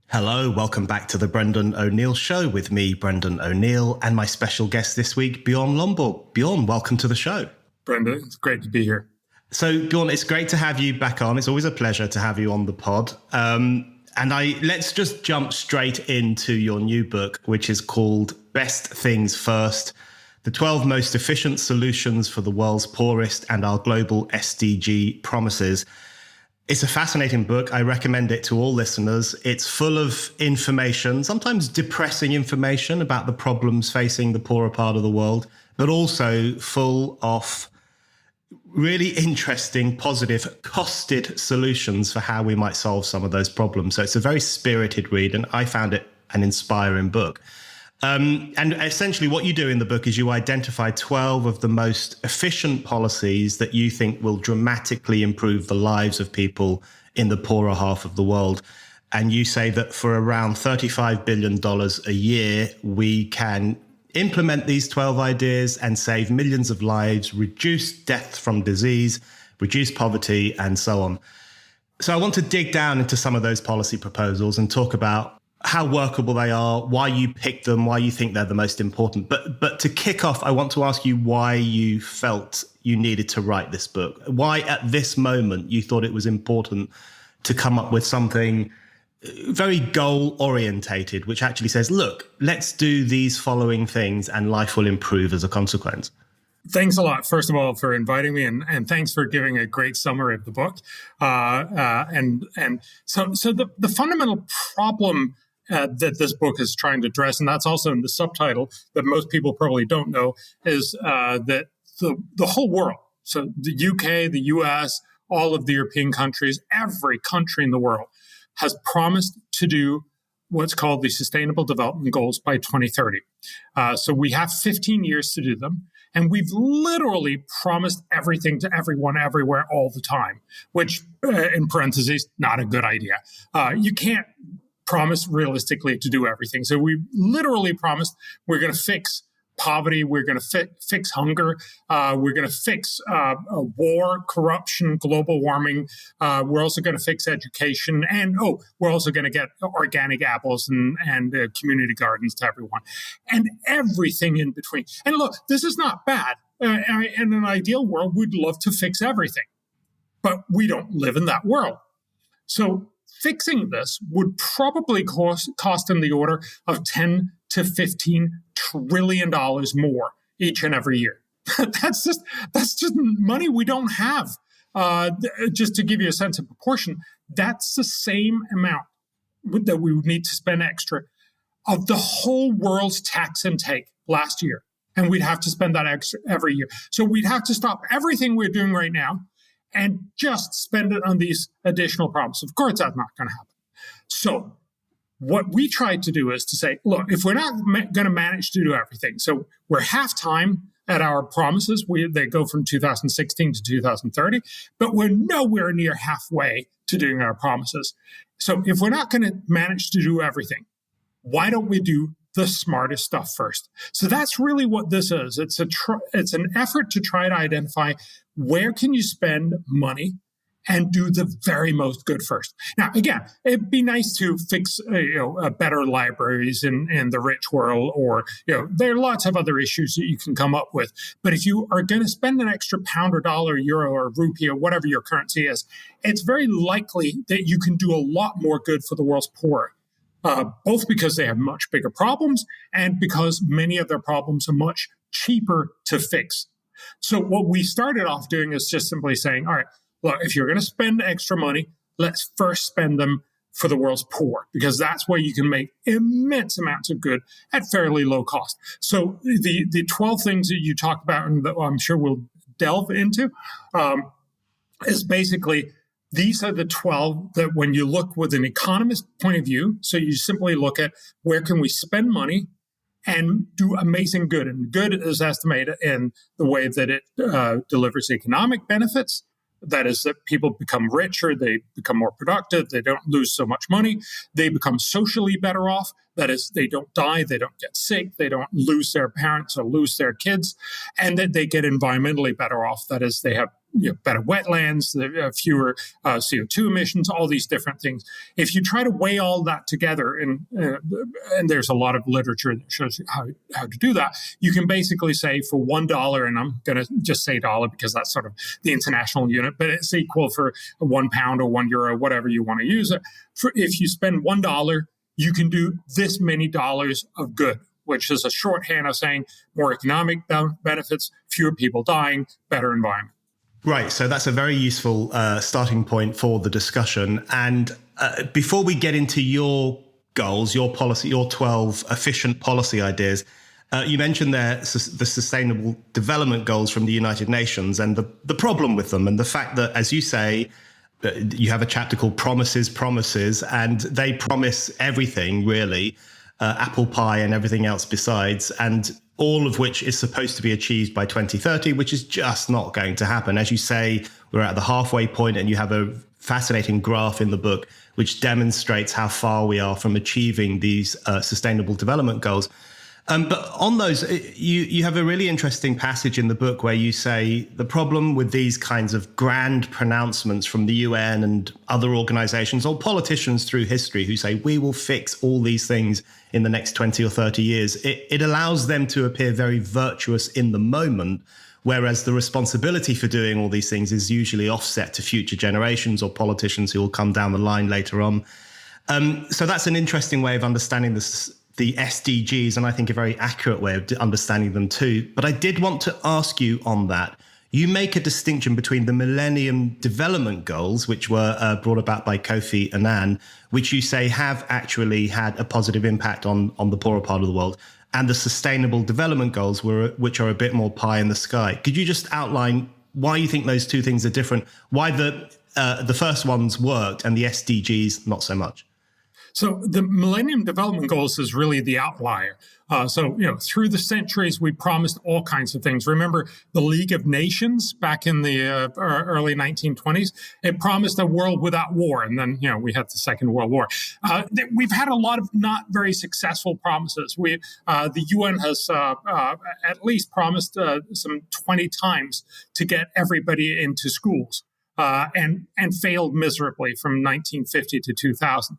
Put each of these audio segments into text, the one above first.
Hello, welcome back to the Brendan O'Neill Show with me, Brendan O'Neill, and my special guest this week, Bjorn Lomborg. Bjorn, welcome to the show. Brendan, it's great to be here. So, Bjorn, it's great to have you back on. It's always a pleasure to have you on the pod. Let's just jump straight into your new book, which is called Best Things First: The 12 Most Efficient Solutions for the World's Poorest and Our Global SDG Promises. It's a fascinating book. I recommend it to all listeners. It's full of information, sometimes depressing information about the problems facing the poorer part of the world, but also full of really interesting, positive, costed solutions for how we might solve some of those problems. So it's a very spirited read, and I found it an inspiring book. And essentially what you do in the book is you identify 12 of the most efficient policies that you think will dramatically improve the lives of people in the poorer half of the world. And you say that for around $35 billion a year, we can implement these 12 ideas and save millions of lives, reduce death from disease, reduce poverty, and so on. So I want to dig down into some of those policy proposals and talk about how workable they are, why you picked them, why you think they're the most important. But to kick off, I want to ask you why you felt you needed to write this book. Why at this moment you thought it was important to come up with something very goal-orientated, which actually says, look, let's do these following things and life will improve as a consequence. Thanks a lot, first of all, for inviting me, and thanks for giving a great summary of the book. So the fundamental problem that this book is trying to address, and that's also in the subtitle that most people probably don't know, is that the whole world, so the UK, the US, all of the European countries, every country in the world has promised to do what's called the Sustainable Development Goals by 2030. So we have 15 years to do them. And we've literally promised everything to everyone, everywhere, all the time, which, in parentheses, not a good idea. You can't promise realistically to do everything. So we literally promised we're going to fix poverty, we're going to fix hunger, we're going to fix war, corruption, global warming. We're also going to fix education, and we're also going to get organic apples and community gardens to everyone, and everything in between. And look, this is not bad. In an ideal world, we'd love to fix everything, but we don't live in that world. So fixing this would probably cost in the order of $10 to $15 trillion more each and every year. That's just money we don't have. Just to give you a sense of proportion, that's the same amount that we would need to spend extra of the whole world's tax intake last year. And we'd have to spend that extra every year. So we'd have to stop everything we're doing right now and just spend it on these additional problems. Of course, that's not going to happen. So what we tried to do is to say, look, if we're not going to manage to do everything, so we're half time at our promises. They go from 2016 to 2030, but we're nowhere near halfway to doing our promises. So if we're not going to manage to do everything, why don't we do the smartest stuff first? So that's really what this is. It's an effort to try to identify where can you spend money and do the very most good first. Now, again, it'd be nice to fix better libraries in the rich world, or there are lots of other issues that you can come up with. But if you are going to spend an extra pound or dollar, euro or rupee or whatever your currency is, it's very likely that you can do a lot more good for the world's poor. Both because they have much bigger problems and because many of their problems are much cheaper to fix. So what we started off doing is just simply saying, all right, look, if you're going to spend extra money, let's first spend them for the world's poor, because that's where you can make immense amounts of good at fairly low cost. So the 12 things that you talk about, and that I'm sure we'll delve into, is basically these are the 12 that when you look with an economist point of view, so you simply look at where can we spend money and do amazing good. And good is estimated in the way that it delivers economic benefits. That is that people become richer, they become more productive, they don't lose so much money, they become socially better off. That is, they don't die, they don't get sick, they don't lose their parents or lose their kids, and that they get environmentally better off. That is, they have better wetlands, fewer CO2 emissions, all these different things. If you try to weigh all that together, and there's a lot of literature that shows you how to do that, you can basically say for $1, and I'm going to just say dollar because that's sort of the international unit, but it's equal for £1 or €1, whatever you want to use it. If you spend $1, you can do this many dollars of good, which is a shorthand of saying more economic benefits, fewer people dying, better environment. Right. So that's a very useful starting point for the discussion. And before we get into your goals, your policy, your 12 efficient policy ideas, you mentioned there the Sustainable Development Goals from the United Nations and the problem with them, and the fact that, as you say, you have a chapter called Promises, and they promise everything, really, apple pie and everything else besides, and all of which is supposed to be achieved by 2030, which is just not going to happen. As you say, we're at the halfway point, and you have a fascinating graph in the book which demonstrates how far we are from achieving these Sustainable Development Goals. But on those, you have a really interesting passage in the book where you say the problem with these kinds of grand pronouncements from the UN and other organizations or politicians through history who say we will fix all these things in the next 20 or 30 years, it allows them to appear very virtuous in the moment, whereas the responsibility for doing all these things is usually offset to future generations or politicians who will come down the line later on. So that's an interesting way of understanding this, the SDGs, and I think a very accurate way of understanding them too. But I did want to ask you on that. You make a distinction between the Millennium Development Goals, which were brought about by Kofi Annan, which you say have actually had a positive impact on the poorer part of the world, and the Sustainable Development Goals, which are a bit more pie in the sky. Could you just outline why you think those two things are different, why the first ones worked and the SDGs not so much? So the Millennium Development Goals is really the outlier. Through the centuries, we promised all kinds of things. Remember the League of Nations back in the early 1920s? It promised a world without war. And then, we had the Second World War. We've had a lot of not very successful promises. The UN has at least promised some 20 times to get everybody into schools. And failed miserably from 1950 to 2000.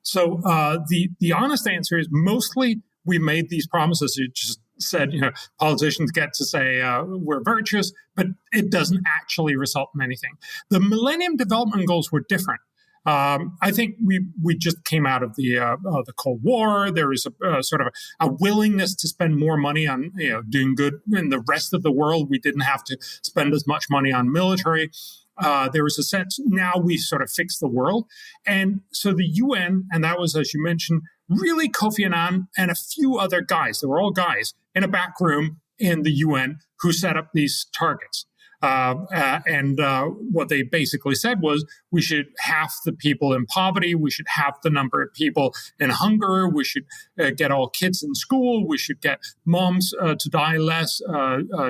So the honest answer is mostly we made these promises. You just said, politicians get to say we're virtuous, but it doesn't actually result in anything. The Millennium Development Goals were different. I think we just came out of the Cold War. There is a sort of a willingness to spend more money on doing good in the rest of the world. We didn't have to spend as much money on military. There was a sense now we sort of fixed the world. And so the UN, and that was, as you mentioned, really Kofi Annan and a few other guys, they were all guys in a back room in the UN who set up these targets. And what they basically said was we should halve the people in poverty. We should halve the number of people in hunger. We should get all kids in school. We should get moms to die less,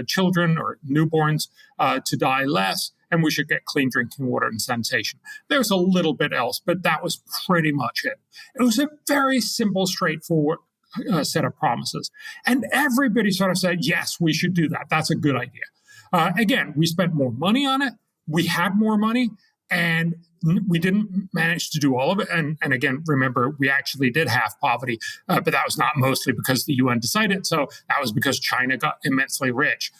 children or newborns to die less. And we should get clean drinking water and sanitation. There's a little bit else, but that was pretty much it. It was a very simple, straightforward set of promises. And everybody sort of said, yes, we should do that. That's a good idea. Again, we spent more money on it. We had more money, and we didn't manage to do all of it. And again, remember, we actually did halve poverty, but that was not mostly because the UN decided. So that was because China got immensely rich.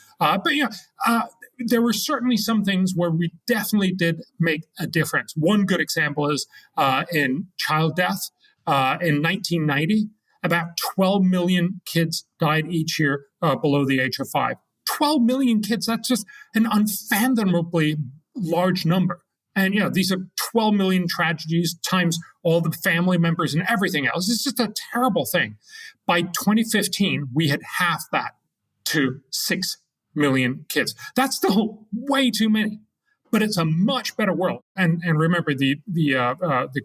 There were certainly some things where we definitely did make a difference. One good example is in child death. In 1990, about 12 million kids died each year below the age of 5. 12 million kids, that's just an unfathomably large number. And, these are 12 million tragedies times all the family members and everything else. It's just a terrible thing. By 2015, we had half that to 6 million kids. That's still way too many, but it's a much better world. And remember, the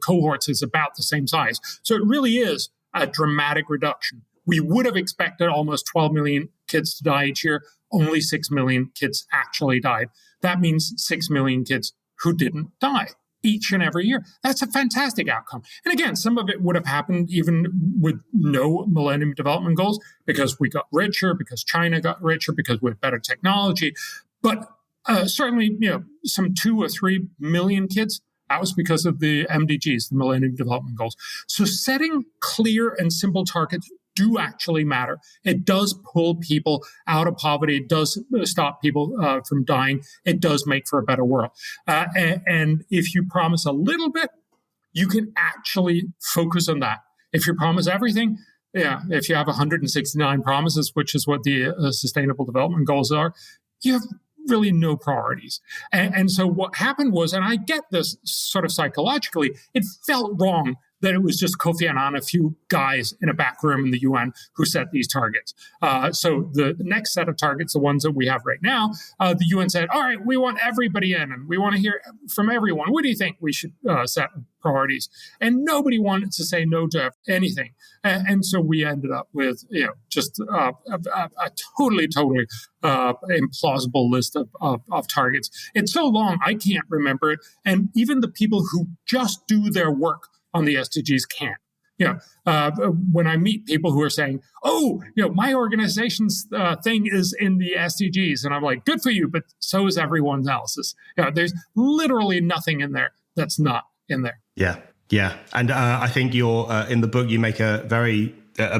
cohorts is about the same size. So it really is a dramatic reduction. We would have expected almost 12 million kids to die each year. Only 6 million kids actually died. That means 6 million kids who didn't die each and every year. That's a fantastic outcome. And again, some of it would have happened even with no Millennium Development Goals because we got richer, because China got richer, because we have better technology. But Certainly, some 2 or 3 million kids. That was because of the MDGs, the Millennium Development Goals. So setting clear and simple targets do actually matter. It does pull people out of poverty. It does stop people from dying. It does make for a better world. And if you promise a little bit, you can actually focus on that. If you promise everything, if you have 169 promises, which is what the Sustainable Development Goals are, you have really no priorities. And so what happened was, and I get this sort of psychologically, it felt wrong that it was just Kofi Annan, a few guys in a back room in the UN who set these targets. So the next set of targets, the ones that we have right now, the UN said, all right, we want everybody in and we want to hear from everyone. What do you think we should set priorities? And nobody wanted to say no to anything. And so we ended up with, just a totally implausible list of targets. It's so long, I can't remember it. And even the people who just do their work on the SDGs can't. When I meet people who are saying, my organization's thing is in the SDGs, and I'm like, good for you, but so is everyone else's. There's literally nothing in there that's not in there. Yeah. And I think you're in the book, you make a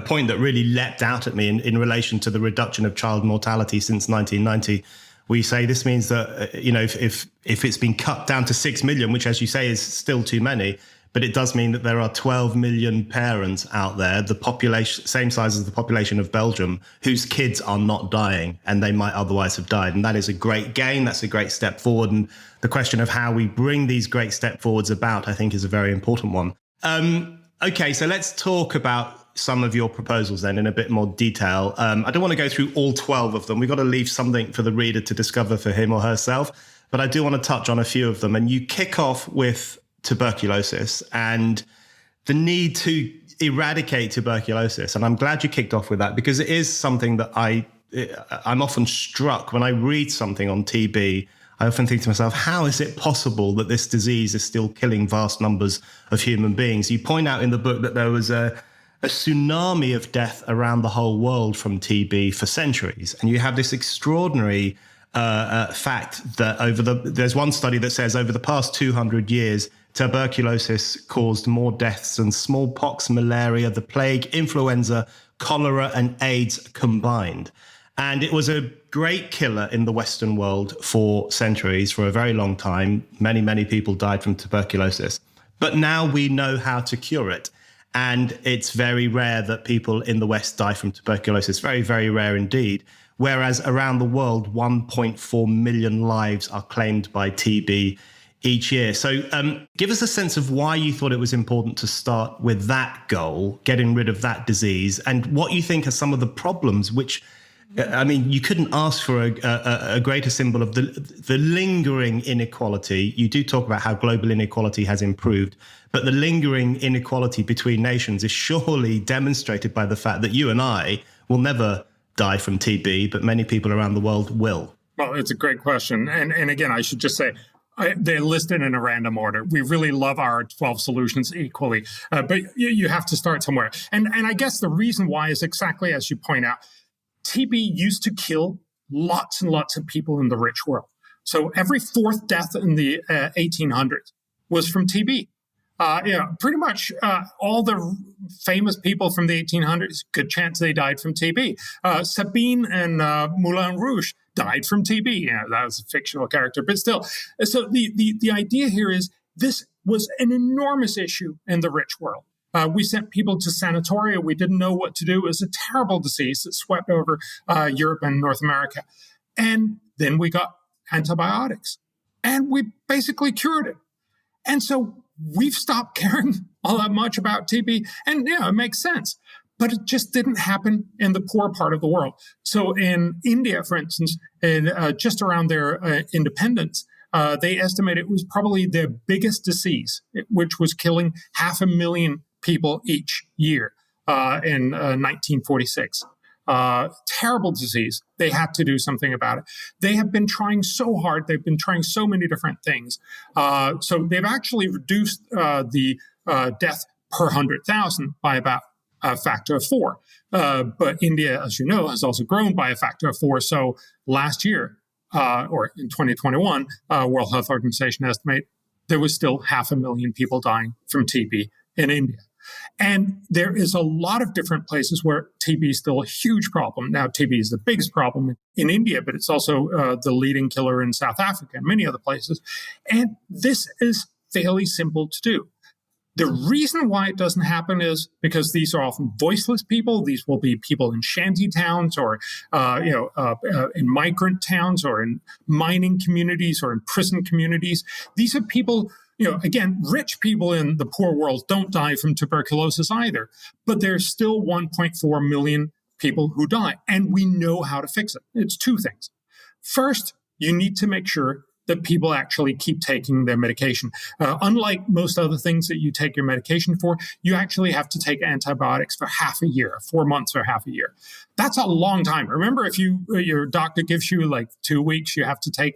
point that really leapt out at me in relation to the reduction of child mortality since 1990. We say this means that, if it's been cut down to 6 million, which, as you say, is still too many, but it does mean that there are 12 million parents out there, the population, same size as the population of Belgium, whose kids are not dying and they might otherwise have died. And that is a great gain. That's a great step forward. And the question of how we bring these great step forwards about, I think, is a very important one. Okay, so let's talk about some of your proposals then in a bit more detail. I don't want to go through all 12 of them. We've got to leave something for the reader to discover for him or herself. But I do want to touch on a few of them. And you kick off with tuberculosis and the need to eradicate tuberculosis. And I'm glad you kicked off with that, because it is something that I'm often struck when I read something on TB. I often think to myself, how is it possible that this disease is still killing vast numbers of human beings? You point out in the book that there was a tsunami of death around the whole world from TB for centuries. And you have this extraordinary fact that there's one study that says over the past 200 years, tuberculosis caused more deaths than smallpox, malaria, the plague, influenza, cholera, and AIDS combined. And it was a great killer in the Western world for centuries, for a very long time. Many, many people died from tuberculosis. But now we know how to cure it. And it's very rare that people in the West die from tuberculosis. Very, very rare indeed. Whereas around the world, 1.4 million lives are claimed by TB each year. So give us a sense of why you thought it was important to start with that goal, getting rid of that disease, and what you think are some of the problems which, you couldn't ask for a greater symbol of the lingering inequality. You do talk about how global inequality has improved, but the lingering inequality between nations is surely demonstrated by the fact that you and I will never die from TB, but many people around the world will. Well, it's a great question. And again, I should just say, they're listed in a random order. We really love our 12 solutions equally, but you have to start somewhere. And I guess the reason why is exactly as you point out. TB used to kill lots and lots of people in the rich world. So every fourth death in the 1800s was from TB. Pretty much all the famous people from the 1800s, good chance they died from TB. Sabine and Moulin Rouge died from TB. That was a fictional character, but still. So the idea here is this was an enormous issue in the rich world. We sent people to sanatoria. We didn't know what to do. It was a terrible disease that swept over Europe and North America. And then we got antibiotics, and we basically cured it. And so we've stopped caring all that much about TB. And it makes sense. But it just didn't happen in the poor part of the world. So in India, for instance, just around their independence, they estimate it was probably their biggest disease, which was killing 500,000 people each year in 1946. Terrible disease. They had to do something about it. They have been trying so hard. They've been trying so many different things. So they've actually reduced the death per 100,000 by about a factor of 4. But India, as you know, has also grown by a factor of 4. So last year, or in 2021, World Health Organization estimate there was still 500,000 people dying from TB in India. And there is a lot of different places where TB is still a huge problem. Now, TB is the biggest problem in India, but it's also the leading killer in South Africa and many other places. And this is fairly simple to do. The reason why it doesn't happen is because these are often voiceless people. These will be people in shanty towns or, in migrant towns or in mining communities or in prison communities. These are people, again, rich people in the poor world don't die from tuberculosis either, but there's still 1.4 million people who die. And we know how to fix it. It's two things. First, you need to make sure that people actually keep taking their medication. Unlike most other things that you take your medication for, you actually have to take antibiotics for half a year, 4 months or half a year. That's a long time. Remember, if your doctor gives you like 2 weeks, you have to take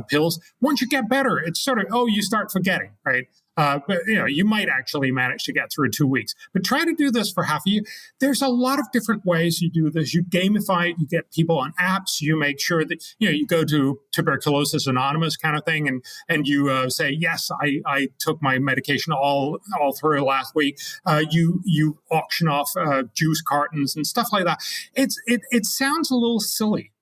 pills. Once you get better, it's sort of, you start forgetting, right? But you might actually manage to get through 2 weeks. But try to do this for half a year. There's a lot of different ways you do this. You gamify it. You get people on apps. You make sure that you go to Tuberculosis Anonymous kind of thing, and you say, yes, I took my medication all through last week. You auction off juice cartons and stuff like that. It sounds a little silly.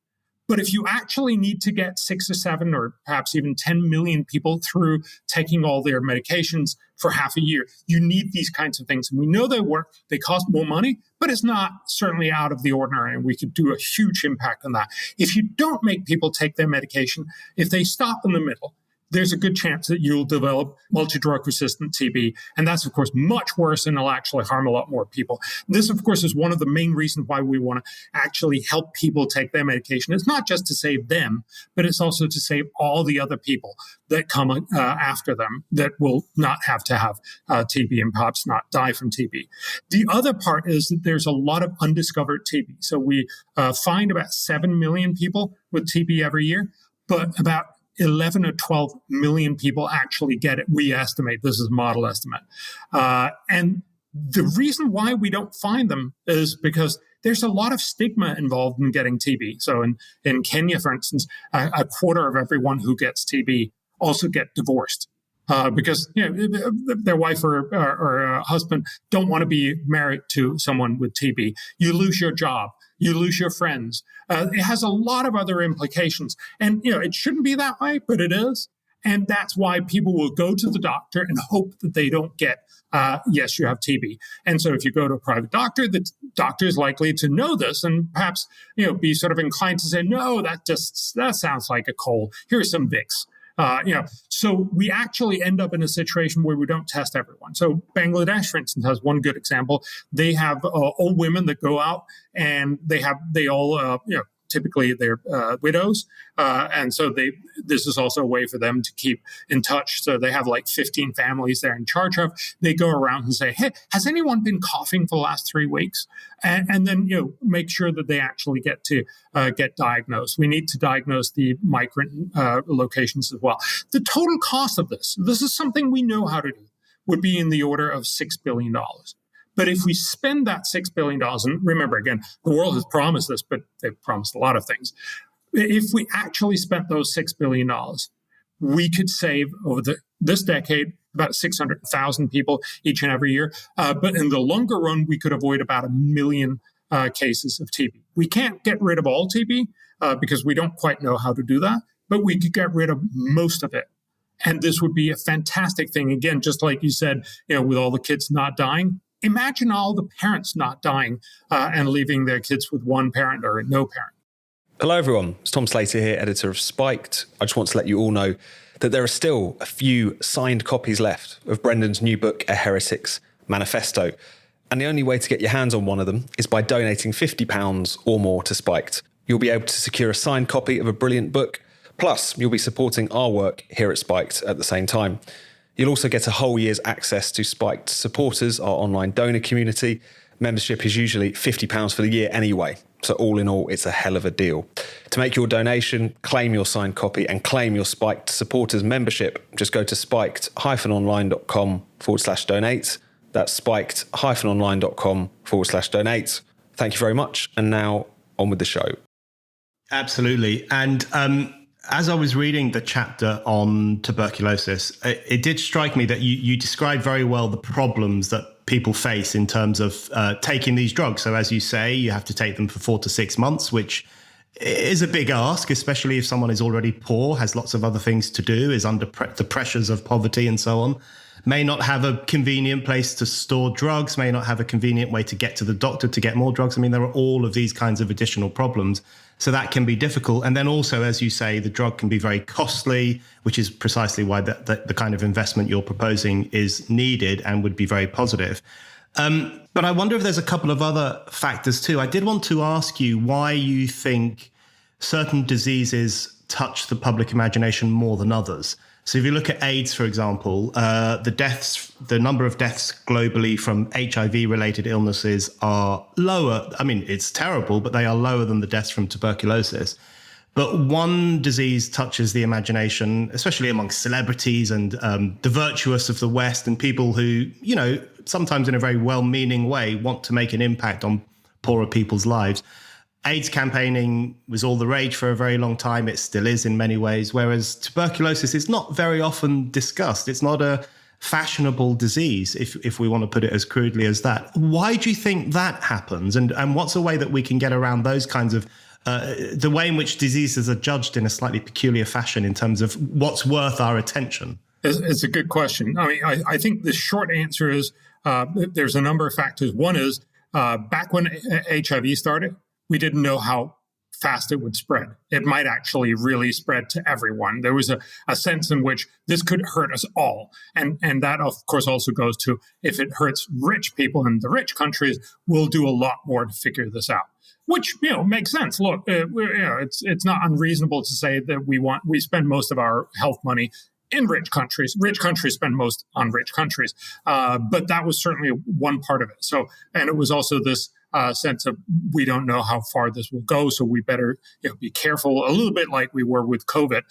But if you actually need to get 6 or 7 or perhaps even 10 million people through taking all their medications for half a year, you need these kinds of things. And we know they work. They cost more money, but it's not certainly out of the ordinary. And we could do a huge impact on that. If you don't make people take their medication, if they stop in the middle, there's a good chance that you'll develop multi-drug resistant TB. And that's, of course, much worse and it'll actually harm a lot more people. This, of course, is one of the main reasons why we want to actually help people take their medication. It's not just to save them, but it's also to save all the other people that come after them that will not have to have TB and perhaps not die from TB. The other part is that there's a lot of undiscovered TB. So we find about 7 million people with TB every year, but about 11 or 12 million people actually get it. We estimate, this is a model estimate. And the reason why we don't find them is because there's a lot of stigma involved in getting TB. So in Kenya, for instance, a quarter of everyone who gets TB also get divorced. Because their wife or husband don't want to be married to someone with TB. You lose your job. You lose your friends. It has a lot of other implications. And, it shouldn't be that way, but it is. And that's why people will go to the doctor and hope that they don't get, yes, you have TB. And so if you go to a private doctor, the doctor is likely to know this and perhaps, be sort of inclined to say, no, that sounds like a cold. Here's some Vicks. So we actually end up in a situation where we don't test everyone. So Bangladesh, for instance, has one good example. They have old women that go out and they all typically they're widows. And so this is also a way for them to keep in touch. So they have like 15 families they're in charge of. They go around and say, hey, has anyone been coughing for the last 3 weeks? And then, make sure that they actually get diagnosed. We need to diagnose the migrant locations as well. The total cost of this is something we know how to do, would be in the order of $6 billion. But if we spend that $6 billion, and remember, again, the world has promised this, but they've promised a lot of things. If we actually spent those $6 billion, we could save over this decade about 600,000 people each and every year. But in the longer run, we could avoid about 1 million cases of TB. We can't get rid of all TB because we don't quite know how to do that, but we could get rid of most of it. And this would be a fantastic thing. Again, just like you said, with all the kids not dying, imagine all the parents not dying and leaving their kids with one parent or no parent. Hello, everyone. It's Tom Slater here, editor of Spiked. I just want to let you all know that there are still a few signed copies left of Brendan's new book, A Heretic's Manifesto. And the only way to get your hands on one of them is by donating £50 or more to Spiked. You'll be able to secure a signed copy of a brilliant book. Plus, you'll be supporting our work here at Spiked at the same time. You'll also get a whole year's access to Spiked Supporters, our online donor community. Membership is usually £50 for the year anyway. So all in all, it's a hell of a deal. To make your donation, claim your signed copy and claim your Spiked Supporters membership, just go to spiked-online.com/donate. That's spiked-online.com/donate. Thank you very much. And now on with the show. Absolutely. And as I was reading the chapter on tuberculosis, it did strike me that you described very well the problems that people face in terms of taking these drugs. So as you say, you have to take them for 4 to 6 months, which is a big ask, especially if someone is already poor, has lots of other things to do, is under the pressures of poverty and so on, may not have a convenient place to store drugs, may not have a convenient way to get to the doctor to get more drugs. I mean, there are all of these kinds of additional problems. So that can be difficult. And then also, as you say, the drug can be very costly, which is precisely why the kind of investment you're proposing is needed and would be very positive. But I wonder if there's a couple of other factors too. I did want to ask you why you think certain diseases touch the public imagination more than others. So if you look at AIDS, for example, the number of deaths globally from HIV-related illnesses are lower. I mean, it's terrible, but they are lower than the deaths from tuberculosis. But one disease touches the imagination, especially amongst celebrities and the virtuous of the West and people who, you know, sometimes in a very well-meaning way, want to make an impact on poorer people's lives. AIDS campaigning was all the rage for a very long time. It still is in many ways, whereas tuberculosis is not very often discussed. It's not a fashionable disease, if we want to put it as crudely as that. Why do you think that happens? And what's a way that we can get around those kinds of the way in which diseases are judged in a slightly peculiar fashion in terms of what's worth our attention? It's a good question. I mean, I think the short answer is there's a number of factors. One is back when HIV started, we didn't know how fast it would spread. It might actually really spread to everyone. There was a sense in which this could hurt us all. And that, of course, also goes to if it hurts rich people in the rich countries, we'll do a lot more to figure this out. Which, you know, makes sense. Look, it's not unreasonable to say that we spend most of our health money in rich countries. Rich countries spend most on rich countries. But that was certainly one part of it. So, and it was also this sense of we don't know how far this will go, so we better be careful. A little bit like we were with COVID.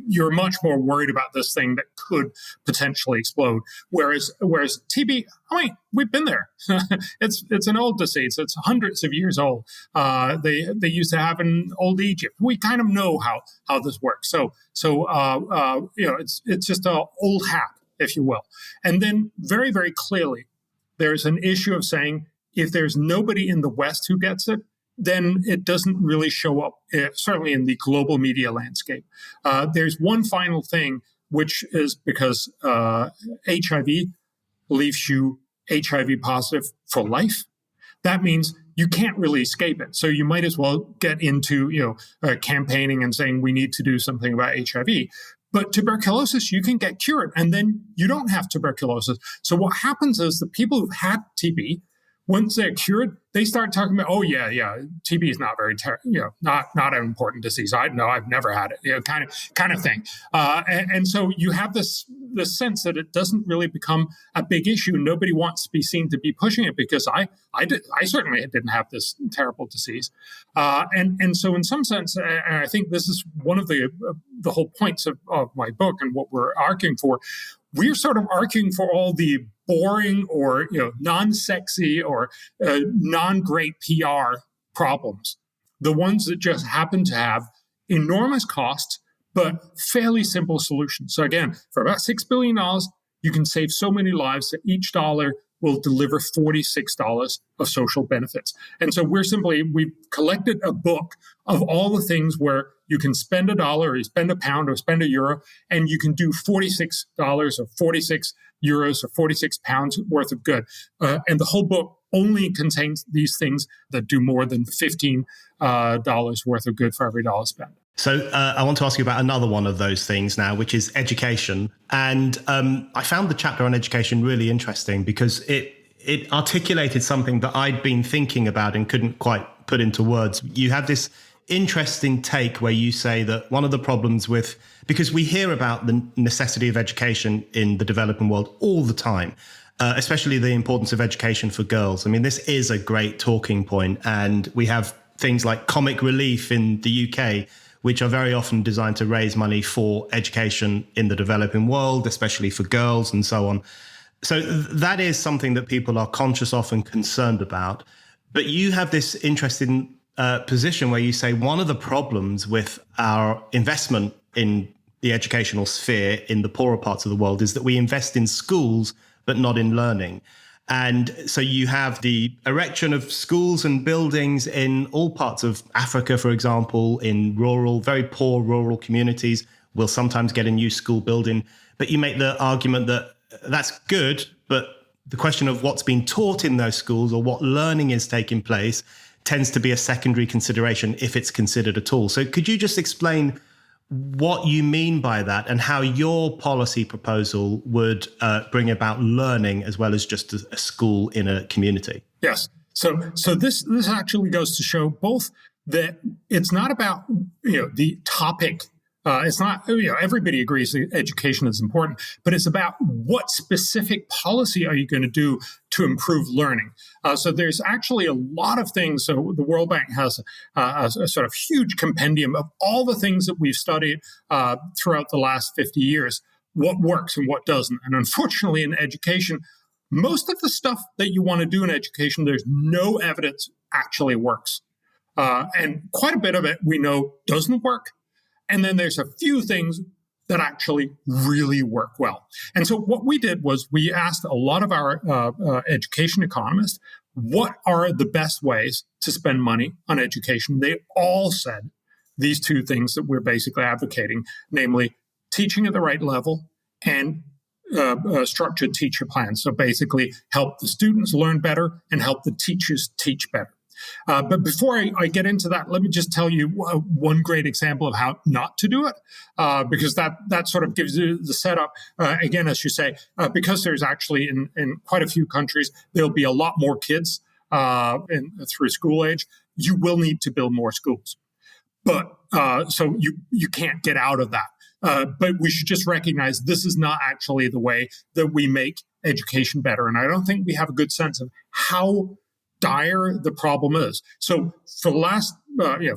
You're much more worried about this thing that could potentially explode. Whereas TB, I mean, we've been there. It's an old disease. It's hundreds of years old. They used to have in old Egypt. We kind of know how this works. So it's just an old hat, if you will. And then very, very clearly, there's an issue of saying, if there's nobody in the West who gets it, then it doesn't really show up, certainly in the global media landscape. There's one final thing, which is because HIV leaves you HIV positive for life. That means you can't really escape it. So you might as well get into campaigning and saying we need to do something about HIV. But tuberculosis, you can get cured, and then you don't have tuberculosis. So what happens is the people who've had TB, once they're cured, they start talking about, TB is not very, not an important disease. I've never had it, kind of thing. And so you have this sense that it doesn't really become a big issue. Nobody wants to be seen to be pushing it because I certainly didn't have this terrible disease. And so in some sense, and I think this is one of the whole points of my book and what we're arguing for, we're sort of arguing for all the boring or non-sexy or non-great PR problems, the ones that just happen to have enormous costs but fairly simple solutions. So again, for about $6 billion, you can save so many lives that each dollar will deliver $46 of social benefits. And so we've collected a book of all the things where you can spend $1 or you spend £1 or spend €1, and you can do $46 or 46 euros or 46 pounds worth of good. And the whole book only contains these things that do more than $15 worth of good for every dollar spent. So I want to ask you about another one of those things now, which is education. And I found the chapter on education really interesting because it articulated something that I'd been thinking about and couldn't quite put into words. You have this interesting take where you say that one of the problems because we hear about the necessity of education in the developing world all the time, especially the importance of education for girls. I mean, this is a great talking point, and we have things like Comic Relief in the UK, which are very often designed to raise money for education in the developing world, especially for girls and so on. So that is something that people are conscious of and concerned about. But you have this interesting position where you say one of the problems with our investment in the educational sphere in the poorer parts of the world is that we invest in schools, but not in learning. And so you have the erection of schools and buildings in all parts of Africa, for example, in rural, very poor rural communities. We'll sometimes get a new school building. But you make the argument that that's good, but the question of what's being taught in those schools or what learning is taking place tends to be a secondary consideration if it's considered at all. So could you just explain what you mean by that and how your policy proposal would bring about learning as well as just a school in a community? Yes. So this actually goes to show both that it's not about the topic. It's not, everybody agrees that education is important, but it's about what specific policy are you going to do to improve learning. So there's actually a lot of things. So the World Bank has a sort of huge compendium of all the things that we've studied throughout the last 50 years, what works and what doesn't. And unfortunately, in education, most of the stuff that you want to do in education, there's no evidence actually works. And quite a bit of it we know doesn't work. And then there's a few things that actually really work well. And so what we did was we asked a lot of our education economists, what are the best ways to spend money on education? They all said these two things that we're basically advocating, namely teaching at the right level and structured teacher plans. So basically help the students learn better and help the teachers teach better. But before I get into that, let me just tell you one great example of how not to do it, because that sort of gives you the setup. Again, as you say, because there's actually in quite a few countries, there'll be a lot more kids through school age. You will need to build more schools. But so you can't get out of that. But we should just recognize this is not actually the way that we make education better. And I don't think we have a good sense of how dire the problem is. So for the last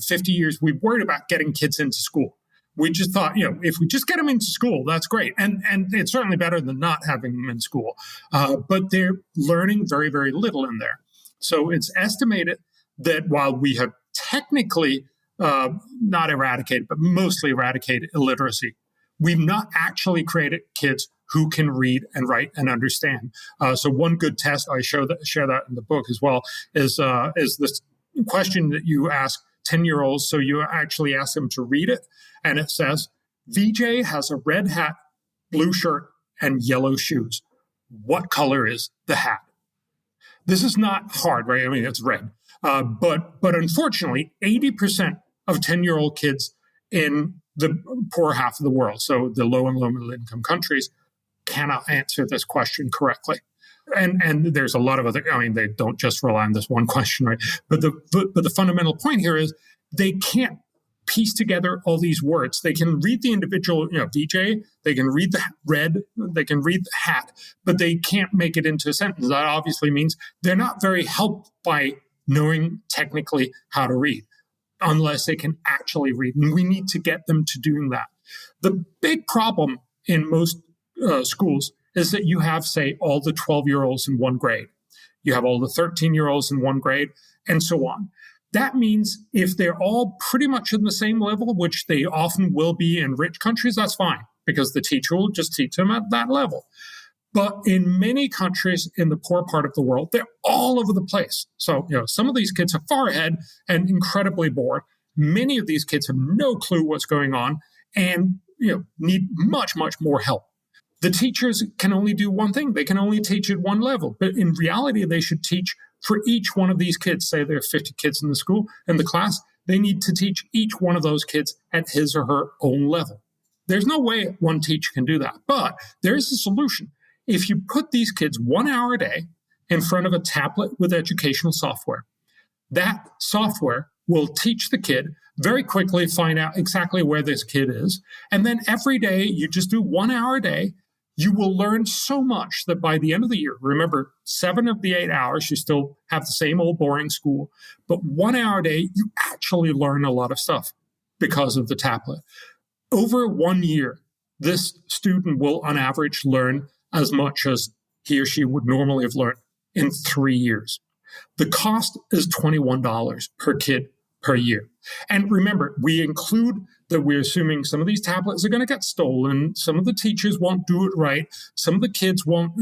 50 years, we've worried about getting kids into school. We just thought, if we just get them into school, that's great. And it's certainly better than not having them in school. But they're learning very, very little in there. So it's estimated that while we have technically not eradicated, but mostly eradicated illiteracy, we've not actually created kids who can read and write and understand. So one good test, I share that in the book as well, is this question that you ask 10-year-olds. So you actually ask them to read it. And it says, VJ has a red hat, blue shirt, and yellow shoes. What color is the hat? This is not hard, right? I mean, it's red. But unfortunately, 80% of 10-year-old kids in the poor half of the world, so the low and low middle income countries, cannot answer this question correctly. And there's a lot of other, they don't just rely on this one question, right? But the fundamental point here is they can't piece together all these words. They can read the individual, VJ, they can read the red, they can read the hat, but they can't make it into a sentence. That obviously means they're not very helped by knowing technically how to read, unless they can actually read. And we need to get them to doing that. The big problem in most schools is that you have, say, all the 12-year-olds in one grade. You have all the 13-year-olds in one grade, and so on. That means if they're all pretty much in the same level, which they often will be in rich countries, that's fine, because the teacher will just teach them at that level. But in many countries in the poor part of the world, they're all over the place. So, some of these kids are far ahead and incredibly bored. Many of these kids have no clue what's going on and, need much, much more help. The teachers can only do one thing. They can only teach at one level. But in reality, they should teach for each one of these kids. Say there are 50 kids in the class. They need to teach each one of those kids at his or her own level. There's no way one teacher can do that. But there's a solution. If you put these kids 1 hour a day in front of a tablet with educational software, that software will teach the kid very quickly, find out exactly where this kid is. And then every day, you just do 1 hour a day, you will learn so much that by the end of the year, remember, 7 of the 8 hours, you still have the same old boring school, but 1 hour a day, you actually learn a lot of stuff because of the tablet. Over 1 year, this student will, on average, learn as much as he or she would normally have learned in 3 years. The cost is $21 per kid per year. And remember, we include that we're assuming some of these tablets are going to get stolen. Some of the teachers won't do it right. Some of the kids won't,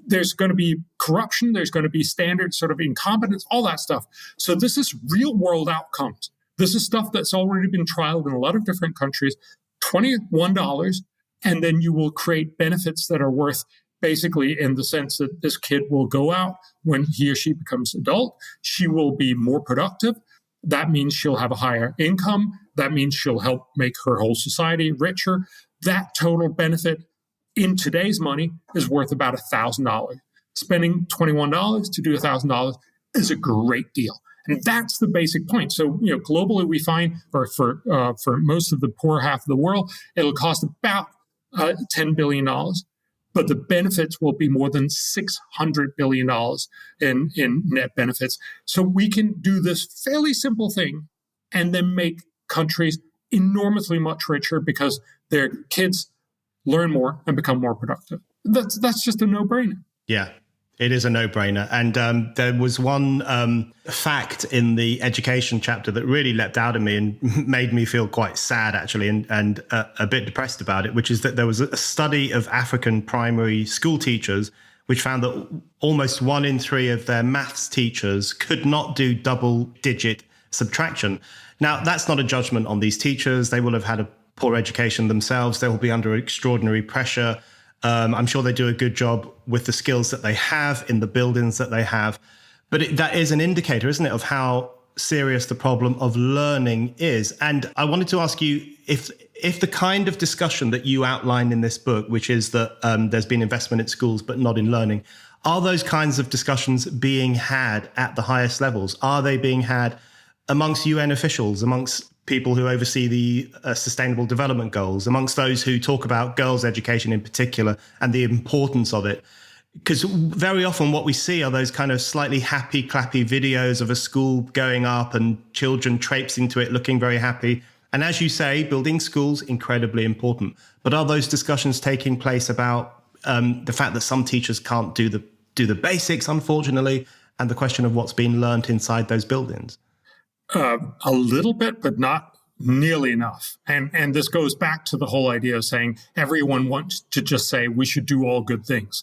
there's going to be corruption. There's going to be standard sort of incompetence, all that stuff. So this is real world outcomes. This is stuff that's already been trialed in a lot of different countries, $21, and then you will create benefits that are worth basically in the sense that this kid will go out when he or she becomes adult. She will be more productive. That means she'll have a higher income. That means she'll help make her whole society richer. That total benefit in today's money is worth about $1,000. Spending $21 to do $1,000 is a great deal. And that's the basic point. So, globally we find, or for most of the poor half of the world, it'll cost about $10 billion. But the benefits will be more than $600 billion in net benefits. So we can do this fairly simple thing and then make countries enormously much richer because their kids learn more and become more productive. That's just a no-brainer. Yeah, it is a no-brainer. And there was one fact in the education chapter that really leapt out at me and made me feel quite sad, actually, and a bit depressed about it, which is that there was a study of African primary school teachers which found that almost 1 in 3 of their maths teachers could not do double-digit subtraction. Now, that's not a judgment on these teachers. They will have had a poor education themselves. They will be under extraordinary pressure. I'm sure they do a good job with the skills that they have in the buildings that they have. But that is an indicator, isn't it, of how serious the problem of learning is. And I wanted to ask you if the kind of discussion that you outlined in this book, which is that there's been investment in schools but not in learning, are those kinds of discussions being had at the highest levels? Are they being had amongst UN officials, amongst people who oversee the Sustainable Development Goals, amongst those who talk about girls' education in particular and the importance of it? Because very often what we see are those kind of slightly happy, clappy videos of a school going up and children traipsing to it looking very happy. And as you say, building schools, incredibly important. But are those discussions taking place about the fact that some teachers can't do the basics, unfortunately, and the question of what's being learnt inside those buildings? A little bit, but not nearly enough. And this goes back to the whole idea of saying everyone wants to just say we should do all good things.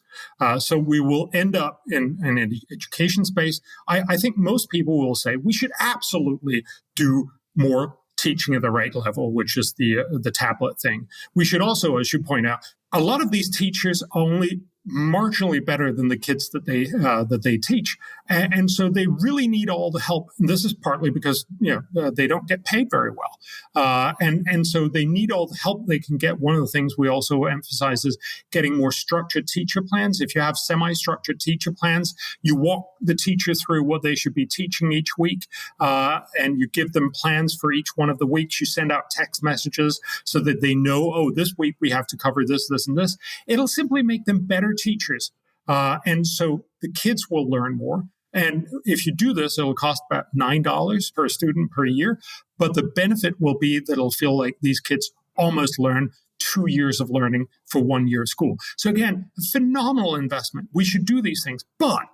So we will end up in an education space. I think most people will say we should absolutely do more teaching at the right level, which is the tablet thing. We should also, as you point out, a lot of these teachers only marginally better than the kids that they teach, and so they really need all the help. And this is partly because they don't get paid very well, and so they need all the help they can get. One of the things we also emphasize is getting more structured teacher plans. If you have semi-structured teacher plans, you walk the teacher through what they should be teaching each week, and you give them plans for each one of the weeks. You send out text messages so that they know, oh, this week we have to cover this, this, and this. It'll simply make them better teachers. And so the kids will learn more. And if you do this, it'll cost about $9 per student per year. But the benefit will be that it'll feel like these kids almost learn 2 years of learning for 1 year of school. So again, a phenomenal investment. We should do these things. But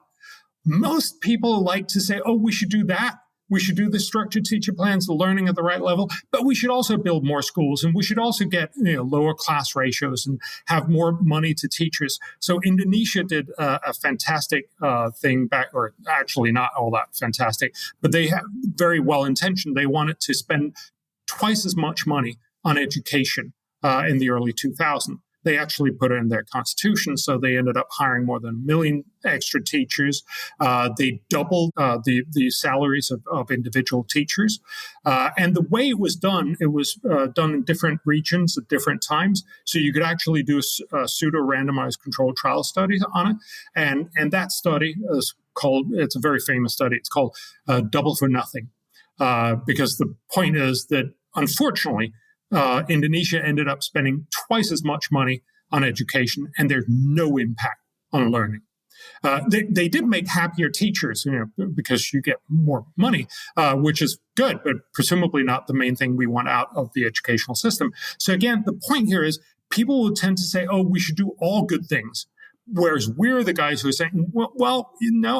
most people like to say, oh, we should do that. We should do the structured teacher plans, the learning at the right level, but we should also build more schools, and we should also get lower class ratios and have more money to teachers. So Indonesia did a fantastic thing back, or actually not all that fantastic, but they have very well intentioned. They wanted to spend twice as much money on education in the early 2000s. They actually put it in their constitution, so they ended up hiring more than 1 million extra teachers. They doubled the salaries of individual teachers. And the way it was done done in different regions at different times. So you could actually do a pseudo-randomized controlled trial study on it. And that study is it's a very famous study. It's called Double for Nothing. Because the point is that, unfortunately, Indonesia ended up spending twice as much money on education, and there's no impact on learning. They did make happier teachers, because you get more money, which is good, but presumably not the main thing we want out of the educational system. So again, the point here is people will tend to say, oh, we should do all good things. Whereas we're the guys who are saying, well,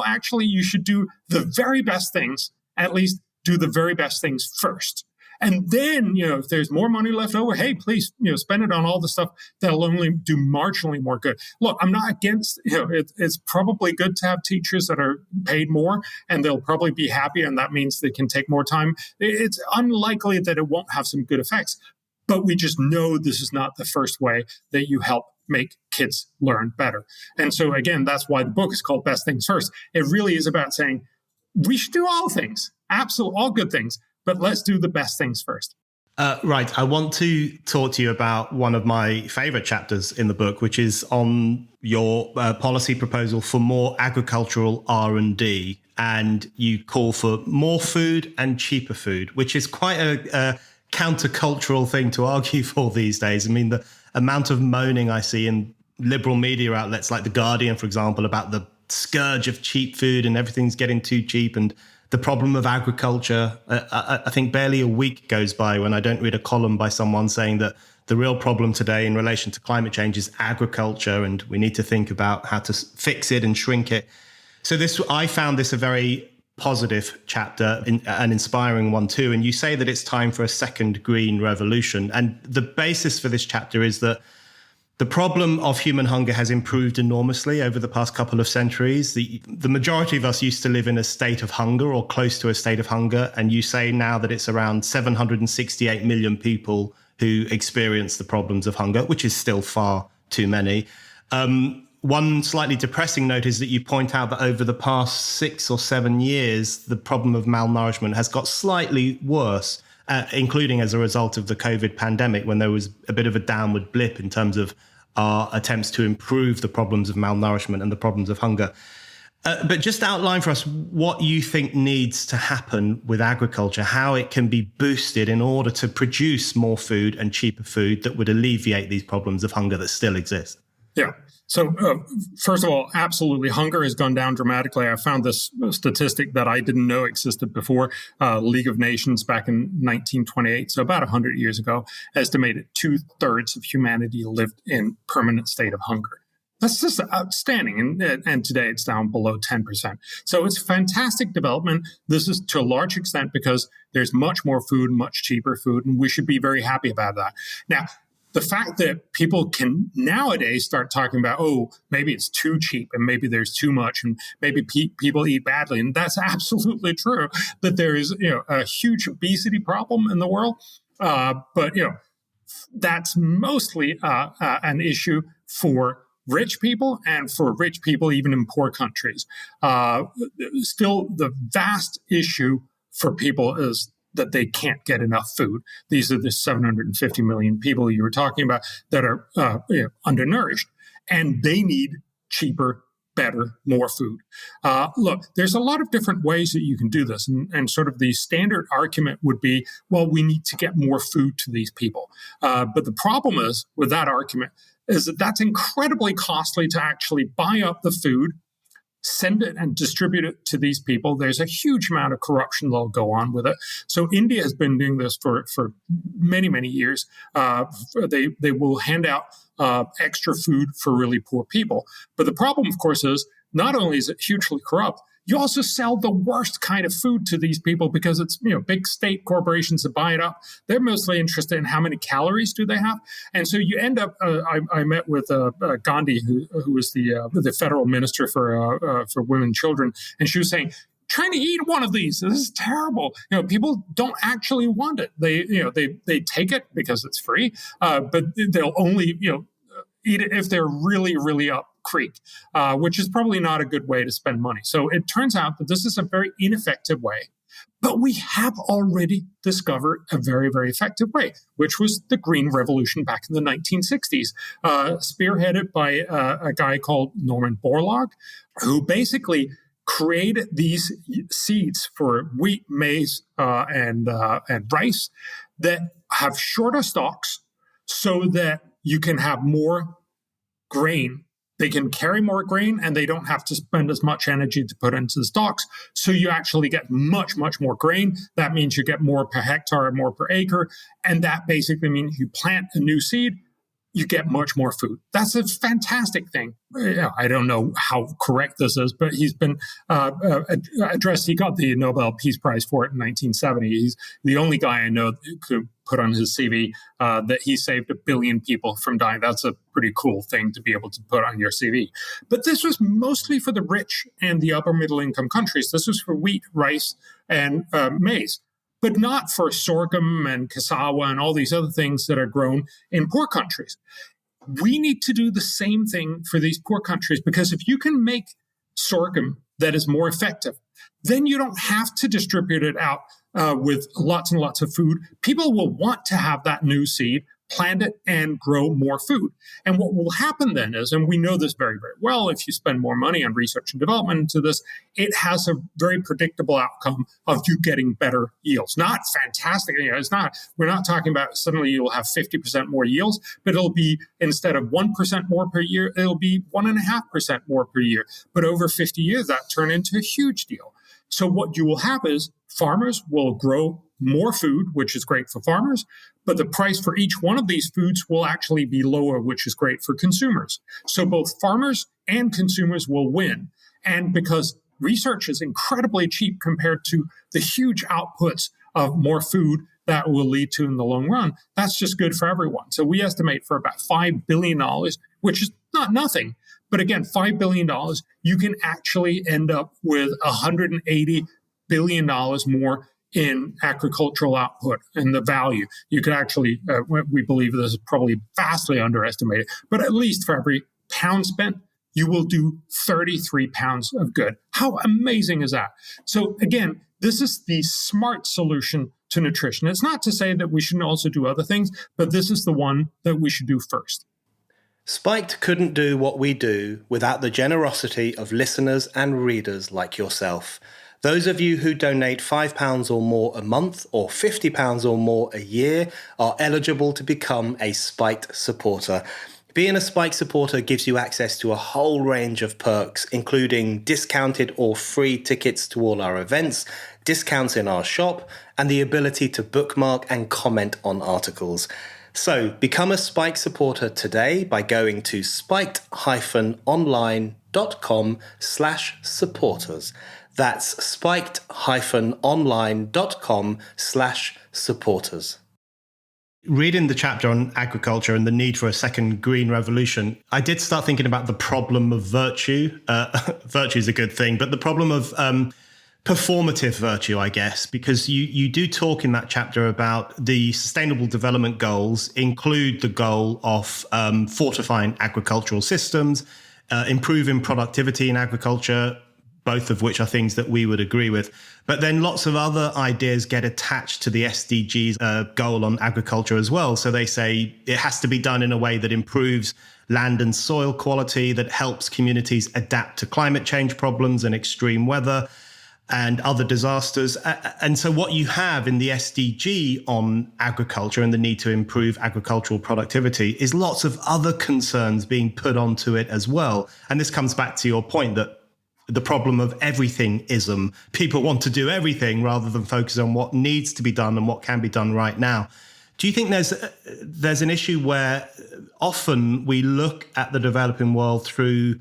actually, you should do the very best things, at least do the very best things first. And then, if there's more money left over, hey, please, spend it on all the stuff that'll only do marginally more good. Look, I'm not against, it's probably good to have teachers that are paid more, and they'll probably be happy, and that means they can take more time. It's unlikely that it won't have some good effects, but we just know this is not the first way that you help make kids learn better. And so, again, that's why the book is called Best Things First. It really is about saying we should do all things, all good things, but let's do the best things first. Right. I want to talk to you about one of my favorite chapters in the book, which is on your policy proposal for more agricultural R&D. And you call for more food and cheaper food, which is quite a countercultural thing to argue for these days. I mean, the amount of moaning I see in liberal media outlets like The Guardian, for example, about the scourge of cheap food and everything's getting too cheap, and the problem of agriculture. I think barely a week goes by when I don't read a column by someone saying that the real problem today in relation to climate change is agriculture, and we need to think about how to fix it and shrink it. So I found this a very positive chapter, an inspiring one too. And you say that it's time for a second green revolution. And the basis for this chapter is that the problem of human hunger has improved enormously over the past couple of centuries. The majority of us used to live in a state of hunger or close to a state of hunger. And you say now that it's around 768 million people who experience the problems of hunger, which is still far too many. One slightly depressing note is that you point out that over the past 6 or 7 years, the problem of malnourishment has got slightly worse, including as a result of the COVID pandemic, when there was a bit of a downward blip in terms of our attempts to improve the problems of malnourishment and the problems of hunger. But just outline for us what you think needs to happen with agriculture, how it can be boosted in order to produce more food and cheaper food that would alleviate these problems of hunger that still exist. Yeah. So first of all, absolutely, hunger has gone down dramatically. I found this statistic that I didn't know existed before. League of Nations back in 1928, so about 100 years ago, estimated 2/3 of humanity lived in permanent state of hunger. That's just outstanding. And today it's down below 10%. So it's fantastic development. This is to a large extent because there's much more food, much cheaper food, and we should be very happy about that. Now, the fact that people can nowadays start talking about, maybe it's too cheap and maybe there's too much and maybe people eat badly. And that's absolutely true, that there is a huge obesity problem in the world. But that's mostly an issue for rich people and for rich people even in poor countries. Still, the vast issue for people is that they can't get enough food. These are the 750 million people you were talking about that are undernourished, and they need cheaper, better, more food. Look, there's a lot of different ways that you can do this, and sort of the standard argument would be, well, we need to get more food to these people. But the problem is with that argument is that that's incredibly costly to actually buy up the food, send it and distribute it to these people. There's a huge amount of corruption that'll go on with it. So India has been doing this for many, many years. They will hand out extra food for really poor people. But the problem, of course, is not only is it hugely corrupt, you also sell the worst kind of food to these people because it's big state corporations that buy it up. They're mostly interested in how many calories do they have, and so you end up. I met with Gandhi, who was the federal minister for women and children, and she was saying, trying to eat one of these, this is terrible. People don't actually want it. They take it because it's free, but they'll only eat it if they're really, really up creek, which is probably not a good way to spend money. So it turns out that this is a very ineffective way, but we have already discovered a very, very effective way, which was the Green Revolution back in the 1960s, spearheaded by a guy called Norman Borlaug, who basically created these seeds for wheat, maize, and rice that have shorter stalks so that you can have more grain. They can carry more grain and they don't have to spend as much energy to put into the stalks. So you actually get much, much more grain. That means you get more per hectare and more per acre. And that basically means you plant a new seed, you get much more food. That's a fantastic thing. I don't know how correct this is, but he's been addressed. He got the Nobel Peace Prize for it in 1970. He's the only guy I know who could put on his CV that he saved 1 billion people from dying. That's a pretty cool thing to be able to put on your CV. But this was mostly for the rich and the upper middle income countries. This was for wheat, rice, and maize, but not for sorghum and cassava and all these other things that are grown in poor countries. We need to do the same thing for these poor countries, because if you can make sorghum that is more effective, then you don't have to distribute it out with lots and lots of food. People will want to have that new seed, plant it, and grow more food. And what will happen then is, and we know this very, very well, if you spend more money on research and development into this, it has a very predictable outcome of you getting better yields. Not fantastic. We're not talking about suddenly you'll have 50% more yields, but it'll be, instead of 1% more per year, it'll be 1.5% more per year. But over 50 years, that turned into a huge deal. So what you will have is farmers will grow more food, which is great for farmers, but the price for each one of these foods will actually be lower, which is great for consumers. So both farmers and consumers will win. And because research is incredibly cheap compared to the huge outputs of more food that will lead to in the long run, that's just good for everyone. So we estimate for about $5 billion, which is not nothing. But again, $5 billion, you can actually end up with $180 billion more in agricultural output and the value. You could actually, we believe this is probably vastly underestimated, but at least for every pound spent, you will do 33 pounds of good. How amazing is that? So again, this is the smart solution to nutrition. It's not to say that we shouldn't also do other things, but this is the one that we should do first. Spiked couldn't do what we do without the generosity of listeners and readers like yourself. Those of you who donate £5 or more a month or £50 or more a year are eligible to become a Spiked supporter. Being a Spiked supporter gives you access to a whole range of perks, including discounted or free tickets to all our events, discounts in our shop, and the ability to bookmark and comment on articles. So become a Spiked supporter today by going to spiked-online.com/supporters. That's spiked-online.com/supporters. Reading the chapter on agriculture and the need for a second green revolution, I did start thinking about the problem of virtue. Virtue is a good thing, but the problem of performative virtue, I guess, because you do talk in that chapter about the Sustainable Development Goals include the goal of fortifying agricultural systems, improving productivity in agriculture, both of which are things that we would agree with. But then lots of other ideas get attached to the SDGs goal on agriculture as well. So they say it has to be done in a way that improves land and soil quality, that helps communities adapt to climate change problems and extreme weather and other disasters. And so what you have in the SDG on agriculture and the need to improve agricultural productivity is lots of other concerns being put onto it as well. And this comes back to your point that the problem of everything-ism. People want to do everything rather than focus on what needs to be done and what can be done right now. Do you think there's an issue where often we look at the developing world through,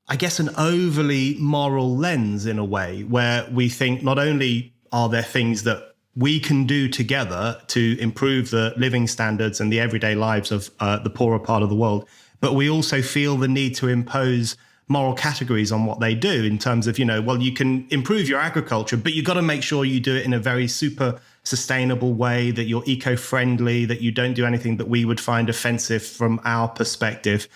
I guess, an overly moral lens in a way, where we think not only are there things that we can do together to improve the living standards and the everyday lives of the poorer part of the world, but we also feel the need to impose moral categories on what they do in terms of, well, you can improve your agriculture, but you've got to make sure you do it in a very super sustainable way, that you're eco-friendly, that you don't do anything that we would find offensive from our perspective.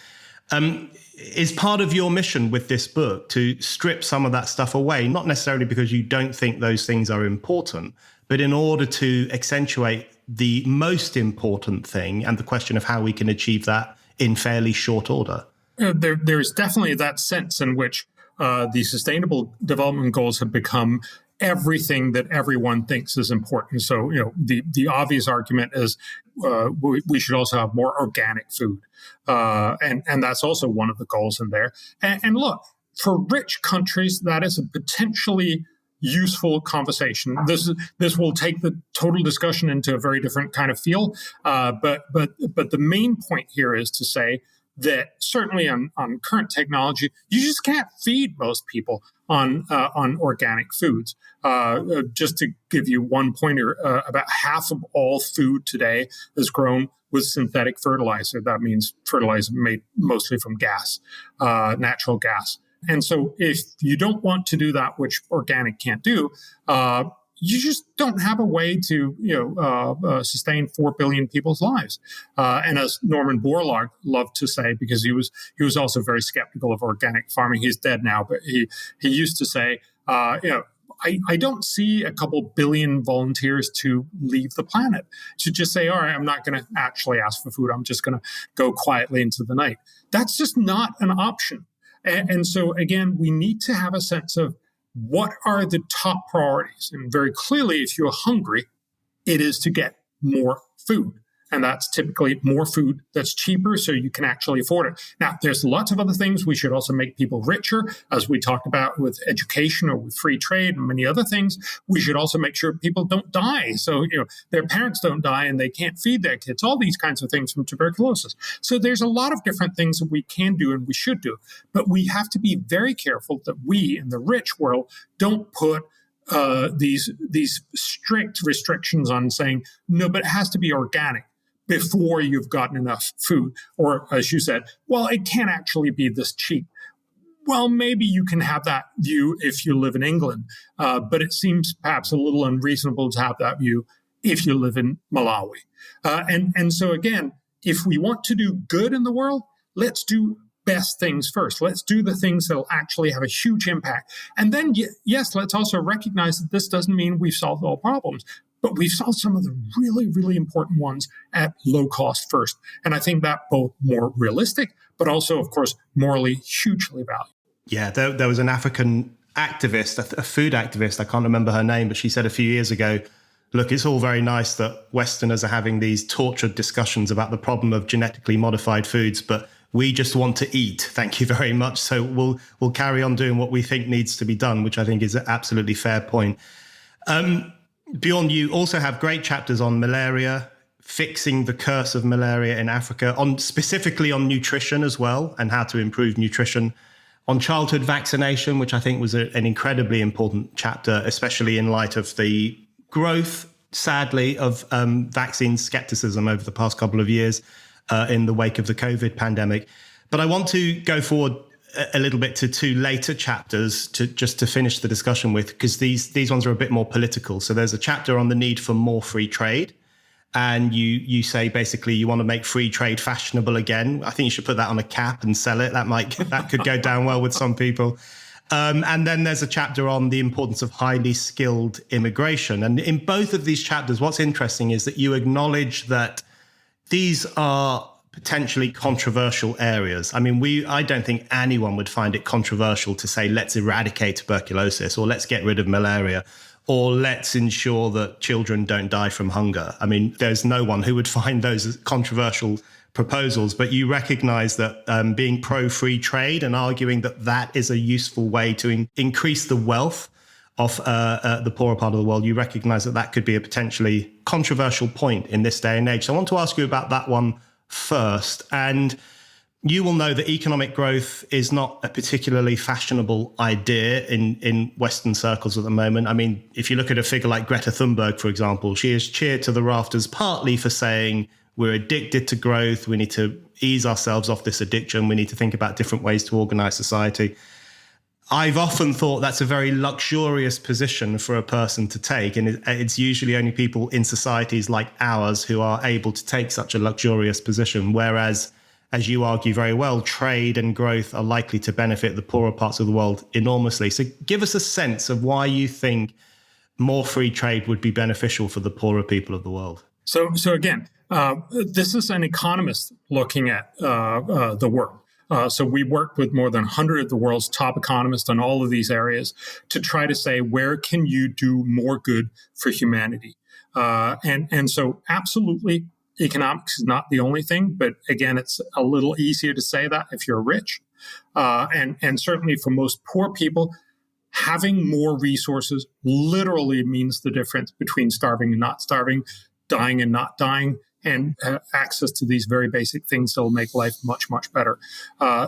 Is part of your mission with this book to strip some of that stuff away, not necessarily because you don't think those things are important, but in order to accentuate the most important thing and the question of how we can achieve that in fairly short order? There's definitely that sense in which the Sustainable Development Goals have become everything that everyone thinks is important. So, the obvious argument is we should also have more organic food. And that's also one of the goals in there. And look, for rich countries, that is a potentially useful conversation. This will take the total discussion into a very different kind of field. But the main point here is to say that certainly on current technology, you just can't feed most people on organic foods. Just to give you one pointer, about half of all food today is grown with synthetic fertilizer. That means fertilizer made mostly from gas, natural gas. And so if you don't want to do that, which organic can't do, you just don't have a way to sustain 4 billion people's lives. And as Norman Borlaug loved to say, because he was also very skeptical of organic farming. He's dead now, but he used to say, I don't see a couple billion volunteers to leave the planet, to just say, all right, I'm not going to actually ask for food. I'm just going to go quietly into the night. That's just not an option. And so, again, we need to have a sense of what are the top priorities. And very clearly, if you're hungry, it is to get more food. And that's typically more food that's cheaper, so you can actually afford it. Now, there's lots of other things. We should also make people richer, as we talked about with education or with free trade and many other things. We should also make sure people don't die. So, their parents don't die and they can't feed their kids, all these kinds of things from tuberculosis. So there's a lot of different things that we can do and we should do. But we have to be very careful that we in the rich world don't put these strict restrictions on saying, no, but it has to be organic before you've gotten enough food. Or, as you said, well, it can't actually be this cheap. Well, maybe you can have that view if you live in England, but it seems perhaps a little unreasonable to have that view if you live in Malawi. And so, again, if we want to do good in the world, let's do best things first. Let's do the things that will actually have a huge impact. And then, yes, let's also recognize that this doesn't mean we've solved all problems, but we've solved some of the really, really important ones at low cost first. And I think that both more realistic, but also, of course, morally hugely valuable. Yeah, there was an African activist, a food activist, I can't remember her name, but she said a few years ago, look, it's all very nice that Westerners are having these tortured discussions about the problem of genetically modified foods, but we just want to eat. Thank you very much. So we'll carry on doing what we think needs to be done, which I think is an absolutely fair point. Bjorn, you also have great chapters on malaria, fixing the curse of malaria in Africa, specifically on nutrition as well, and how to improve nutrition, on childhood vaccination, which I think was an incredibly important chapter, especially in light of the growth, sadly, of vaccine skepticism over the past couple of years in the wake of the COVID pandemic. But I want to go forward a little bit to two later chapters to finish the discussion with, because these ones are a bit more political. So there's a chapter on the need for more free trade. And you say basically you want to make free trade fashionable again. I think you should put that on a cap and sell it. That could go down well with some people. And then there's a chapter on the importance of highly skilled immigration. And in both of these chapters, what's interesting is that you acknowledge that these are potentially controversial areas. I mean, I don't think anyone would find it controversial to say, let's eradicate tuberculosis, or let's get rid of malaria, or let's ensure that children don't die from hunger. I mean, there's no one who would find those controversial proposals, but you recognize that being pro-free trade and arguing that is a useful way to increase the wealth of the poorer part of the world, you recognize that could be a potentially controversial point in this day and age. So I want to ask you about that one first. And you will know that economic growth is not a particularly fashionable idea in Western circles at the moment. I mean, if you look at a figure like Greta Thunberg, for example, she is cheered to the rafters partly for saying we're addicted to growth. We need to ease ourselves off this addiction. We need to think about different ways to organize society. I've often thought that's a very luxurious position for a person to take. And it's usually only people in societies like ours who are able to take such a luxurious position. Whereas, as you argue very well, trade and growth are likely to benefit the poorer parts of the world enormously. So give us a sense of why you think more free trade would be beneficial for the poorer people of the world. So again, this is an economist looking at the world. So we worked with more than 100 of the world's top economists on all of these areas to try to say, where can you do more good for humanity? And so absolutely, economics is not the only thing, but again, it's a little easier to say that if you're rich. And certainly for most poor people, having more resources literally means the difference between starving and not starving, dying and not dying, and access to these very basic things that will make life much, much better.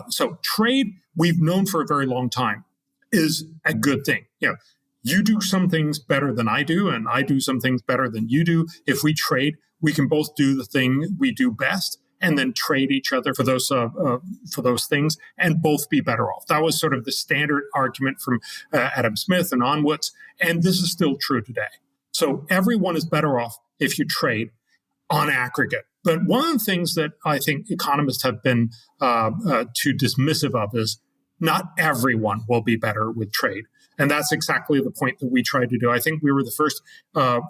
So trade, we've known for a very long time, is a good thing. You do some things better than I do, and I do some things better than you do. If we trade, we can both do the thing we do best and then trade each other for those things and both be better off. That was sort of the standard argument from Adam Smith and onwards, and this is still true today. So everyone is better off if you trade on aggregate. But one of the things that I think economists have been too dismissive of is not everyone will be better with trade. And that's exactly the point that we tried to do. I think we were the first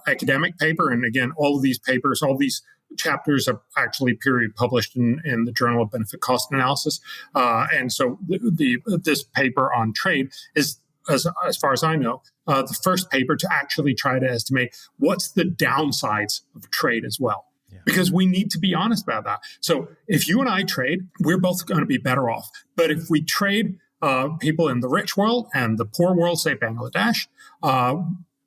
academic paper. And again, all of these papers, all these chapters are actually period published in the Journal of Benefit Cost Analysis. And so this paper on trade is, as far as I know, the first paper to actually try to estimate what's the downsides of trade as well. Yeah. Because we need to be honest about that. So if you and I trade, we're both going to be better off. But if we trade people in the rich world and the poor world, say Bangladesh,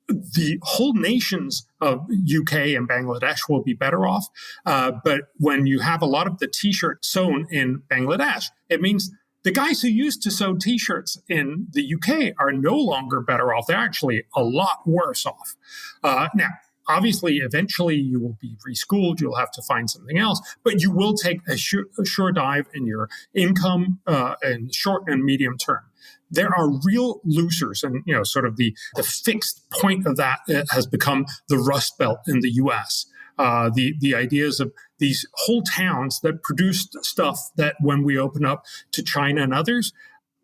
the whole nations of UK and Bangladesh will be better off. But when you have a lot of the T-shirts sewn in Bangladesh, it means the guys who used to sew T-shirts in the UK are no longer better off. They're actually a lot worse off. Now, obviously, eventually you will be reschooled. You'll have to find something else, but you will take a sure dive in your income in the short and medium term. There are real losers, and sort of the fixed point of that has become the Rust Belt in the U.S. The ideas of these whole towns that produced stuff that, when we open up to China and others,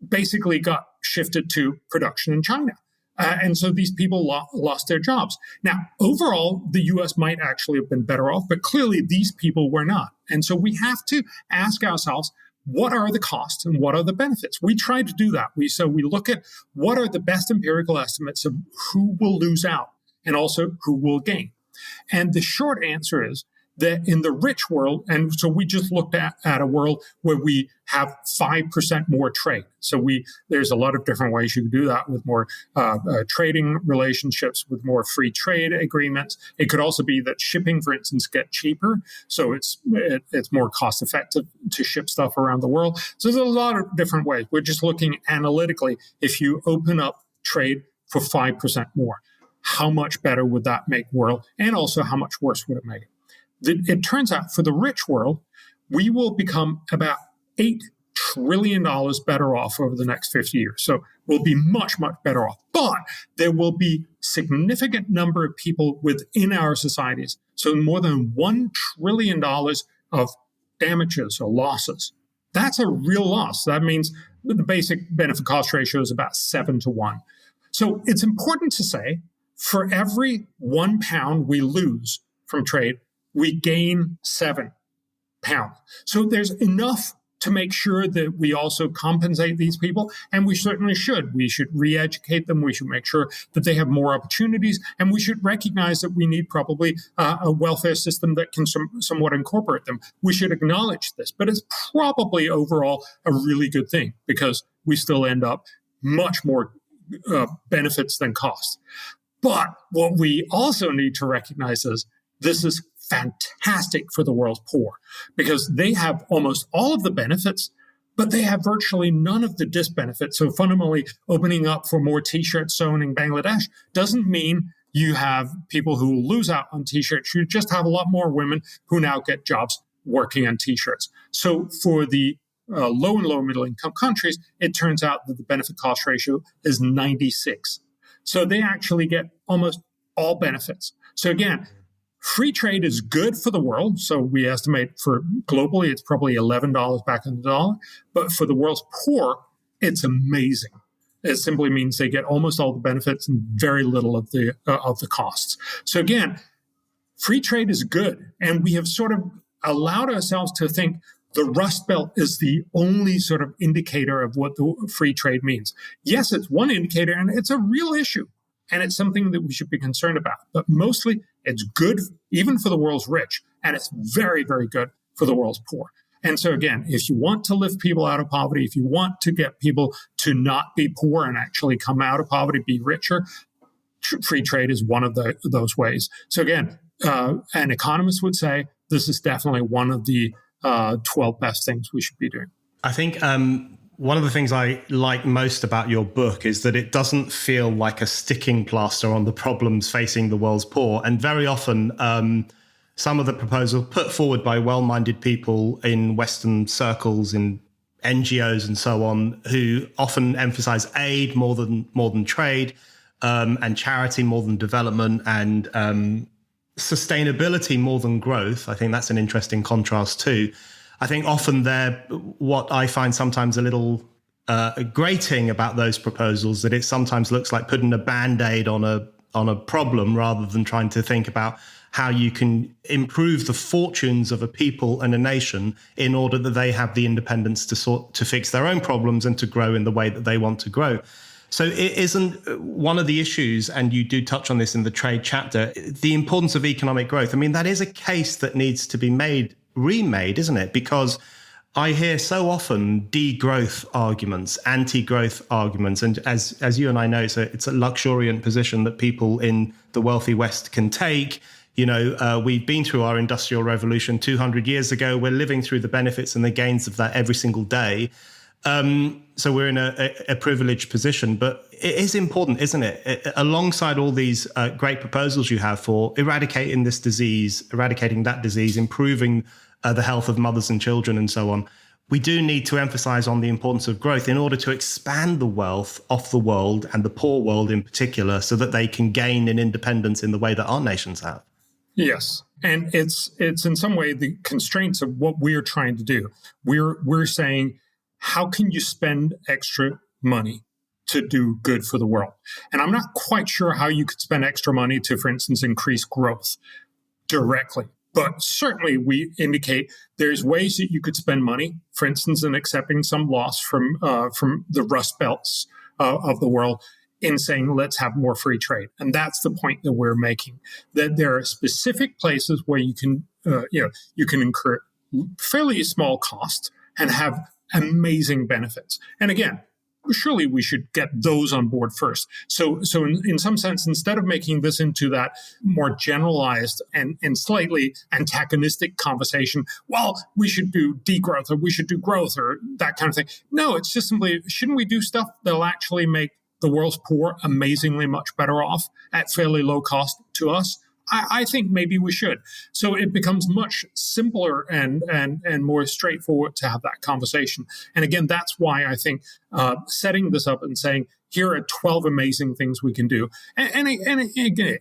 basically got shifted to production in China. And so these people lost their jobs. Now, overall, the U.S. might actually have been better off, but clearly these people were not. And so we have to ask ourselves, what are the costs and what are the benefits? We try to do that. We look at what are the best empirical estimates of who will lose out and also who will gain. And the short answer is that in the rich world, and so we just looked at a world where we have 5% more trade. So there's a lot of different ways you can do that with more trading relationships, with more free trade agreements. It could also be that shipping, for instance, get cheaper. So it's more cost effective to ship stuff around the world. So there's a lot of different ways. We're just looking analytically. If you open up trade for 5% more, how much better would that make world? And also how much worse would it make it? It turns out for the rich world, we will become about $8 trillion better off over the next 50 years. So we'll be much, much better off. But there will be significant number of people within our societies. So more than $1 trillion of damages or losses. That's a real loss. That means the basic benefit cost ratio is about 7-to-1. So it's important to say, for every £1 we lose from trade, we gain 7 pounds. So there's enough to make sure that we also compensate these people, and we certainly should. We should re-educate them. We should make sure that they have more opportunities, and we should recognize that we need probably a welfare system that can somewhat incorporate them. We should acknowledge this, but it's probably overall a really good thing because we still end up much more benefits than costs. But what we also need to recognize is this is fantastic for the world's poor because they have almost all of the benefits, but they have virtually none of the disbenefits. So fundamentally, opening up for more T-shirts sewn in Bangladesh doesn't mean you have people who lose out on T-shirts. You just have a lot more women who now get jobs working on T-shirts. So for the low and low middle income countries, it turns out that the benefit cost ratio is 96. So they actually get almost all benefits. So again, free trade is good for the world. So we estimate for globally, it's probably $11 back in the dollar. But for the world's poor, it's amazing. It simply means they get almost all the benefits and very little of the costs. So again, free trade is good. And we have sort of allowed ourselves to think the Rust Belt is the only sort of indicator of what the free trade means. Yes, it's one indicator, and it's a real issue. And it's something that we should be concerned about. But mostly, it's good even for the world's rich, and it's very, very good for the world's poor. And so again, if you want to lift people out of poverty, if you want to get people to not be poor and actually come out of poverty, be richer, free trade is one of those ways. So again, an economist would say this is definitely one of the 12 best things we should be doing. I think one of the things I like most about your book is that it doesn't feel like a sticking plaster on the problems facing the world's poor. And very often, some of the proposals put forward by well-minded people in Western circles, in NGOs and so on, who often emphasize aid more than trade, and charity more than development, and sustainability more than growth. I think that's an interesting contrast too. I think often what I find sometimes a little grating about those proposals, that it sometimes looks like putting a Band-Aid on a problem rather than trying to think about how you can improve the fortunes of a people and a nation in order that they have the independence to fix their own problems and to grow in the way that they want to grow. So it isn't one of the issues, and you do touch on this in the trade chapter, the importance of economic growth. I mean, that is a case that needs to be remade, isn't it? Because I hear so often degrowth arguments, anti-growth arguments. And as you and I know, it's a luxuriant position that people in the wealthy West can take. We've been through our industrial revolution 200 years ago. We're living through the benefits and the gains of that every single day. So we're in a privileged position, but it is important, isn't it? Alongside all these great proposals you have for eradicating that disease, improving the health of mothers and children and so on, we do need to emphasize on the importance of growth in order to expand the wealth of the world, and the poor world in particular, so that they can gain an independence in the way that our nations have. Yes. And it's in some way the constraints of what we're trying to do. We're saying, how can you spend extra money to do good for the world? And I'm not quite sure how you could spend extra money to, for instance, increase growth directly. But certainly we indicate there's ways that you could spend money, for instance, in accepting some loss from the Rust Belts of the world, in saying, let's have more free trade. And that's the point that we're making, that there are specific places where you can incur fairly small costs and have amazing benefits. And again, surely we should get those on board first. So in some sense, instead of making this into that more generalized and slightly antagonistic conversation, well, we should do degrowth or we should do growth or that kind of thing. No, it's just simply, shouldn't we do stuff that'll actually make the world's poor amazingly much better off at fairly low cost to us? I think maybe we should. So it becomes much simpler and more straightforward to have that conversation. And again, that's why I think setting this up and saying, here are 12 amazing things we can do. And again,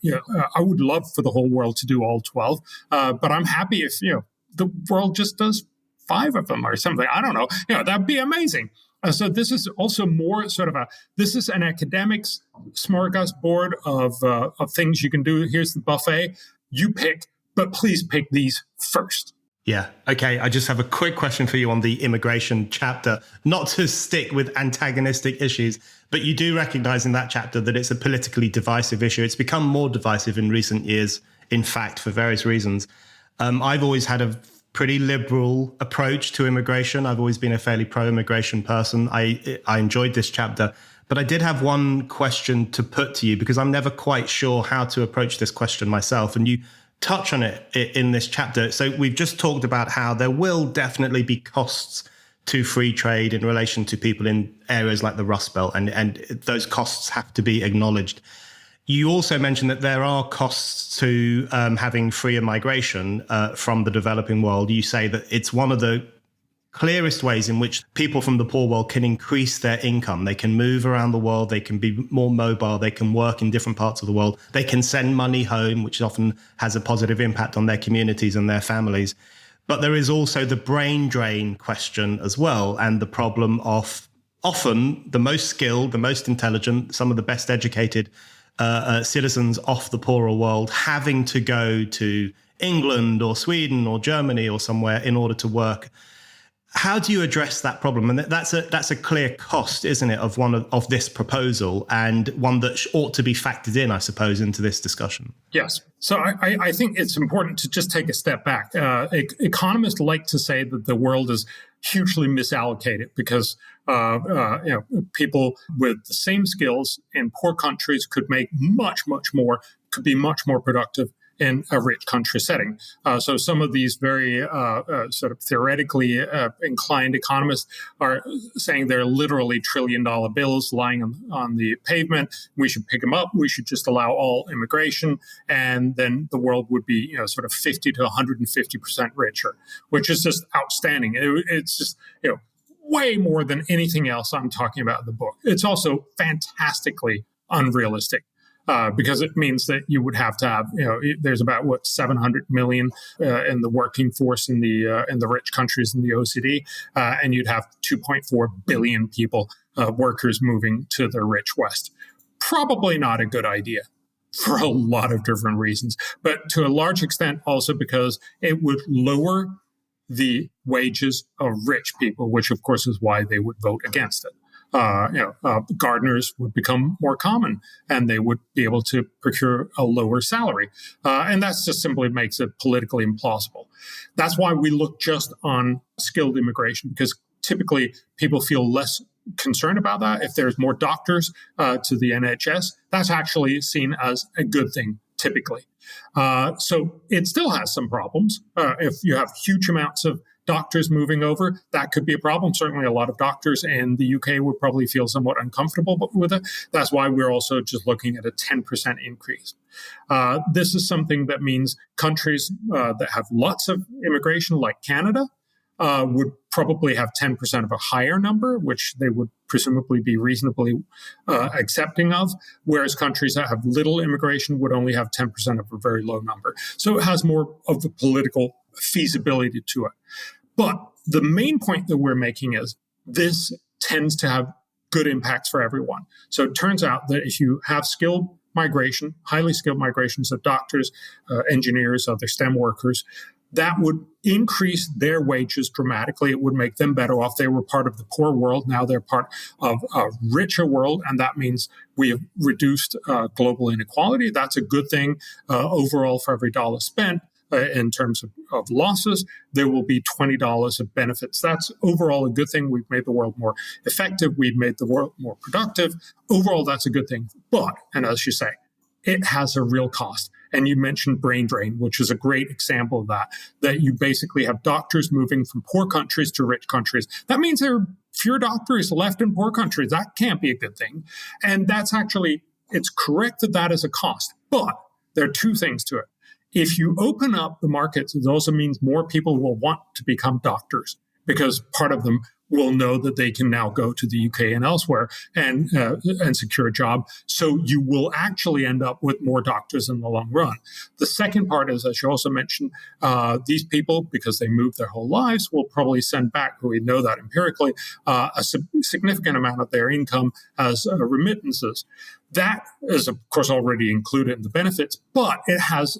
I would love for the whole world to do all 12, but I'm happy if the world just does 5 of them or something. I don't know. That'd be amazing. So this is also more sort of this is an academic's smorgasbord of things you can do. Here's the buffet. You pick, but please pick these first. Yeah. Okay. I just have a quick question for you on the immigration chapter, not to stick with antagonistic issues, but you do recognize in that chapter that it's a politically divisive issue. It's become more divisive in recent years, in fact, for various reasons. I've always had a pretty liberal approach to immigration. I've always been a fairly pro-immigration person. I enjoyed this chapter, but I did have one question to put to you, because I'm never quite sure how to approach this question myself. And you touch on it in this chapter. So we've just talked about how there will definitely be costs to free trade in relation to people in areas like the Rust Belt, and those costs have to be acknowledged. You also mentioned that there are costs to having freer migration from the developing world. You say that it's one of the clearest ways in which people from the poor world can increase their income. They can move around the world. They can be more mobile. They can work in different parts of the world. They can send money home, which often has a positive impact on their communities and their families. But there is also the brain drain question as well, and the problem of often the most skilled, the most intelligent, some of the best educated citizens of the poorer world having to go to England or Sweden or Germany or somewhere in order to work. How do you address that problem? And that's a clear cost, isn't it, of this proposal, and one that ought to be factored in, I suppose, into this discussion. Yes. So I think it's important to just take a step back. Economists like to say that the world is hugely misallocated because people with the same skills in poor countries could make much, much more, could be much more productive in a rich country setting. So some of these very sort of theoretically inclined economists are saying they're literally trillion-dollar bills lying on the pavement. We should pick them up. We should just allow all immigration, and then the world would be sort of 50 to 150% richer, which is just outstanding. It's just way more than anything else I'm talking about in the book. It's also fantastically unrealistic. Because it means that you would have to have, there's about 700 million in the working force in the rich countries in the OECD, and you'd have 2.4 billion people, workers moving to the rich West. Probably not a good idea for a lot of different reasons, but to a large extent also because it would lower the wages of rich people, which of course is why they would vote against it. Gardeners would become more common and they would be able to procure a lower salary. And that just simply makes it politically implausible. That's why we look just on skilled immigration, because typically people feel less concerned about that. If there's more doctors to the NHS, that's actually seen as a good thing typically. So it still has some problems. If you have huge amounts of doctors moving over, that could be a problem. Certainly a lot of doctors in the UK would probably feel somewhat uncomfortable with it. That's why we're also just looking at a 10% increase. This is something that means countries that have lots of immigration, like Canada, would probably have 10% of a higher number, which they would presumably be reasonably accepting of, whereas countries that have little immigration would only have 10% of a very low number. So it has more of the political feasibility to it. But the main point that we're making is this tends to have good impacts for everyone. So it turns out that if you have skilled migration, highly skilled migrations of doctors, engineers, other STEM workers, that would increase their wages dramatically. It would make them better off. They were part of the poor world. Now they're part of a richer world. And that means we have reduced global inequality. That's a good thing overall for every dollar spent. In terms of losses, there will be $20 of benefits. That's overall a good thing. We've made the world more effective. We've made the world more productive. Overall, that's a good thing. But, and as you say, it has a real cost. And you mentioned brain drain, which is a great example of that you basically have doctors moving from poor countries to rich countries. That means there are fewer doctors left in poor countries. That can't be a good thing. And that's actually, it's correct that is a cost. But there are two things to it. If you open up the markets, it also means more people will want to become doctors, because part of them will know that they can now go to the UK and elsewhere and secure a job. So you will actually end up with more doctors in the long run. The second part is, as you also mentioned, these people, because they move their whole lives, will probably send back, we know that empirically, a significant amount of their income as remittances. That is, of course, already included in the benefits, but it has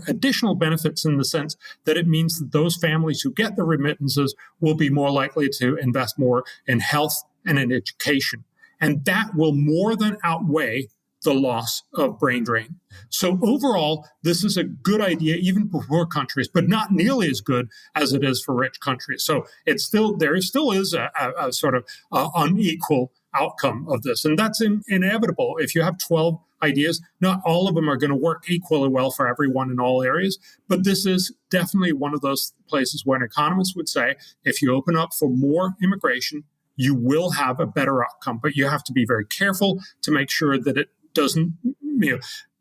additional benefits in the sense that it means that those families who get the remittances will be more likely to invest more in health and in education. And that will more than outweigh the loss of brain drain. So overall, this is a good idea, even for poor countries, but not nearly as good as it is for rich countries. So there still is a sort of unequal outcome of this. And that's inevitable. If you have 12 ideas, not all of them are going to work equally well for everyone in all areas. But this is definitely one of those places where an economist would say, if you open up for more immigration, you will have a better outcome. But you have to be very careful to make sure that it doesn't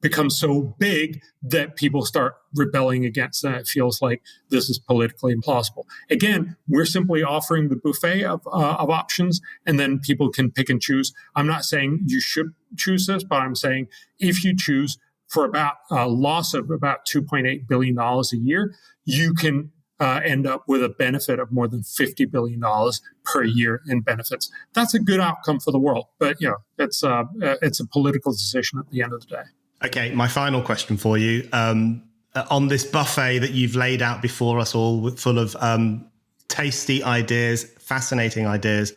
become so big that people start rebelling against it. It feels like this is politically implausible. Again, we're simply offering the buffet of options, and then people can pick and choose. I'm not saying you should choose this, but I'm saying if you choose for about a loss of about $2.8 billion a year, you can end up with a benefit of more than $50 billion per year in benefits. That's a good outcome for the world, but it's a political decision at the end of the day. Okay, my final question for you. On this buffet that you've laid out before us all, full of tasty ideas, fascinating ideas,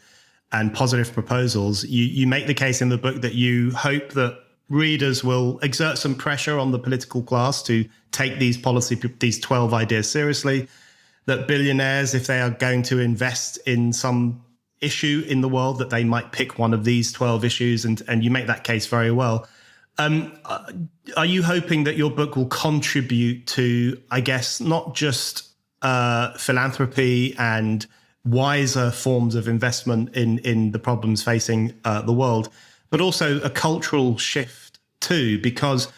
and positive proposals. You make the case in the book that you hope that readers will exert some pressure on the political class to take these 12 ideas seriously, that billionaires, if they are going to invest in some issue in the world, that they might pick one of these 12 issues, and you make that case very well. Are you hoping that your book will contribute to, I guess, not just philanthropy and wiser forms of investment in the problems facing the world, but also a cultural shift too? Because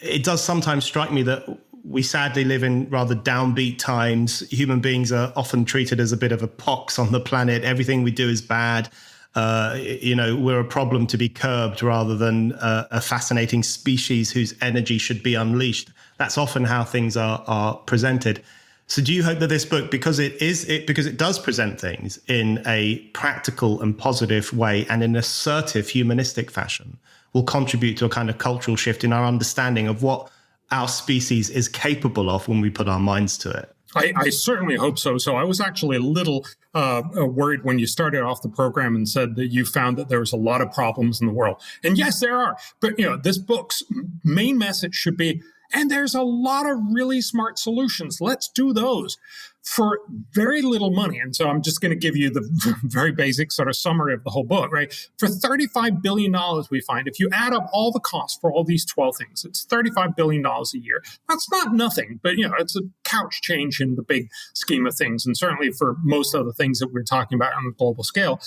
it does sometimes strike me that we sadly live in rather downbeat times. Human beings are often treated as a bit of a pox on the planet. Everything we do is bad. We're a problem to be curbed rather than a fascinating species whose energy should be unleashed. That's often how things are presented. So do you hope that this book, because it does present things in a practical and positive way and in an assertive humanistic fashion, will contribute to a kind of cultural shift in our understanding of what our species is capable of when we put our minds to it? I certainly hope so. So I was actually a little worried when you started off the program and said that you found that there was a lot of problems in the world. And yes, there are. But, this book's main message should be, and there's a lot of really smart solutions. Let's do those for very little money. And so I'm just going to give you the very basic sort of summary of the whole book, right? For $35 billion, we find, if you add up all the costs for all these 12 things, it's $35 billion a year. That's not nothing, but, it's a couch change in the big scheme of things. And certainly for most of the things that we're talking about on a global scale,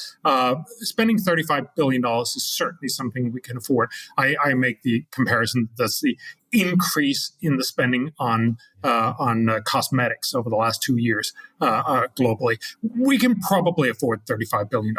spending $35 billion is certainly something we can afford. I make the comparison that's the increase in the spending on cosmetics over the last 2 years globally. We can probably afford $35 billion.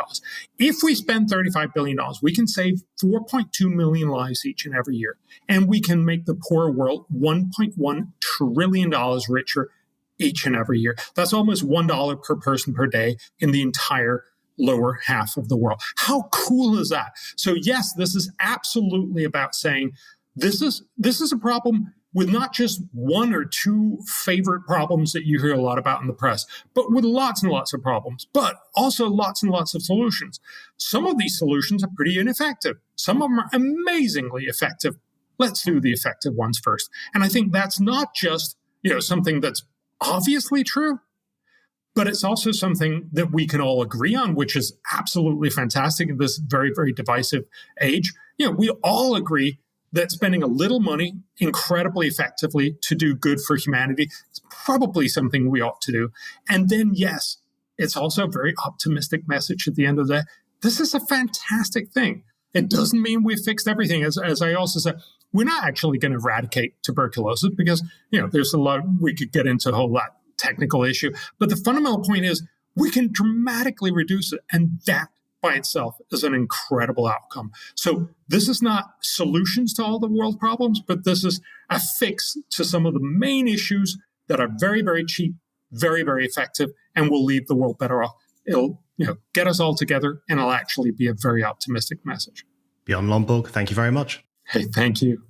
If we spend $35 billion, we can save 4.2 million lives each and every year. And we can make the poor world $1.1 trillion richer each and every year. That's almost $1 per person per day in the entire lower half of the world. How cool is that? So yes, this is absolutely about saying, this is a problem with not just one or two favorite problems that you hear a lot about in the press, but with lots and lots of problems, but also lots and lots of solutions. Some of these solutions are pretty ineffective. Some of them are amazingly effective. Let's do the effective ones first. And I think that's not just, something that's obviously true, but it's also something that we can all agree on, which is absolutely fantastic in this very, very divisive age. We all agree that spending a little money incredibly effectively to do good for humanity is probably something we ought to do. And then, yes, it's also a very optimistic message at the end of the day. This is a fantastic thing. It doesn't mean we've fixed everything. As I also said, we're not actually going to eradicate tuberculosis because, there's a lot, we could get into a whole lot technical issue. But the fundamental point is we can dramatically reduce it. And that by itself is an incredible outcome. So this is not solutions to all the world problems, but this is a fix to some of the main issues that are very, very cheap, very, very effective, and will leave the world better off. It'll get us all together, and it'll actually be a very optimistic message. Bjorn Lomborg, thank you very much. Hey, thank you.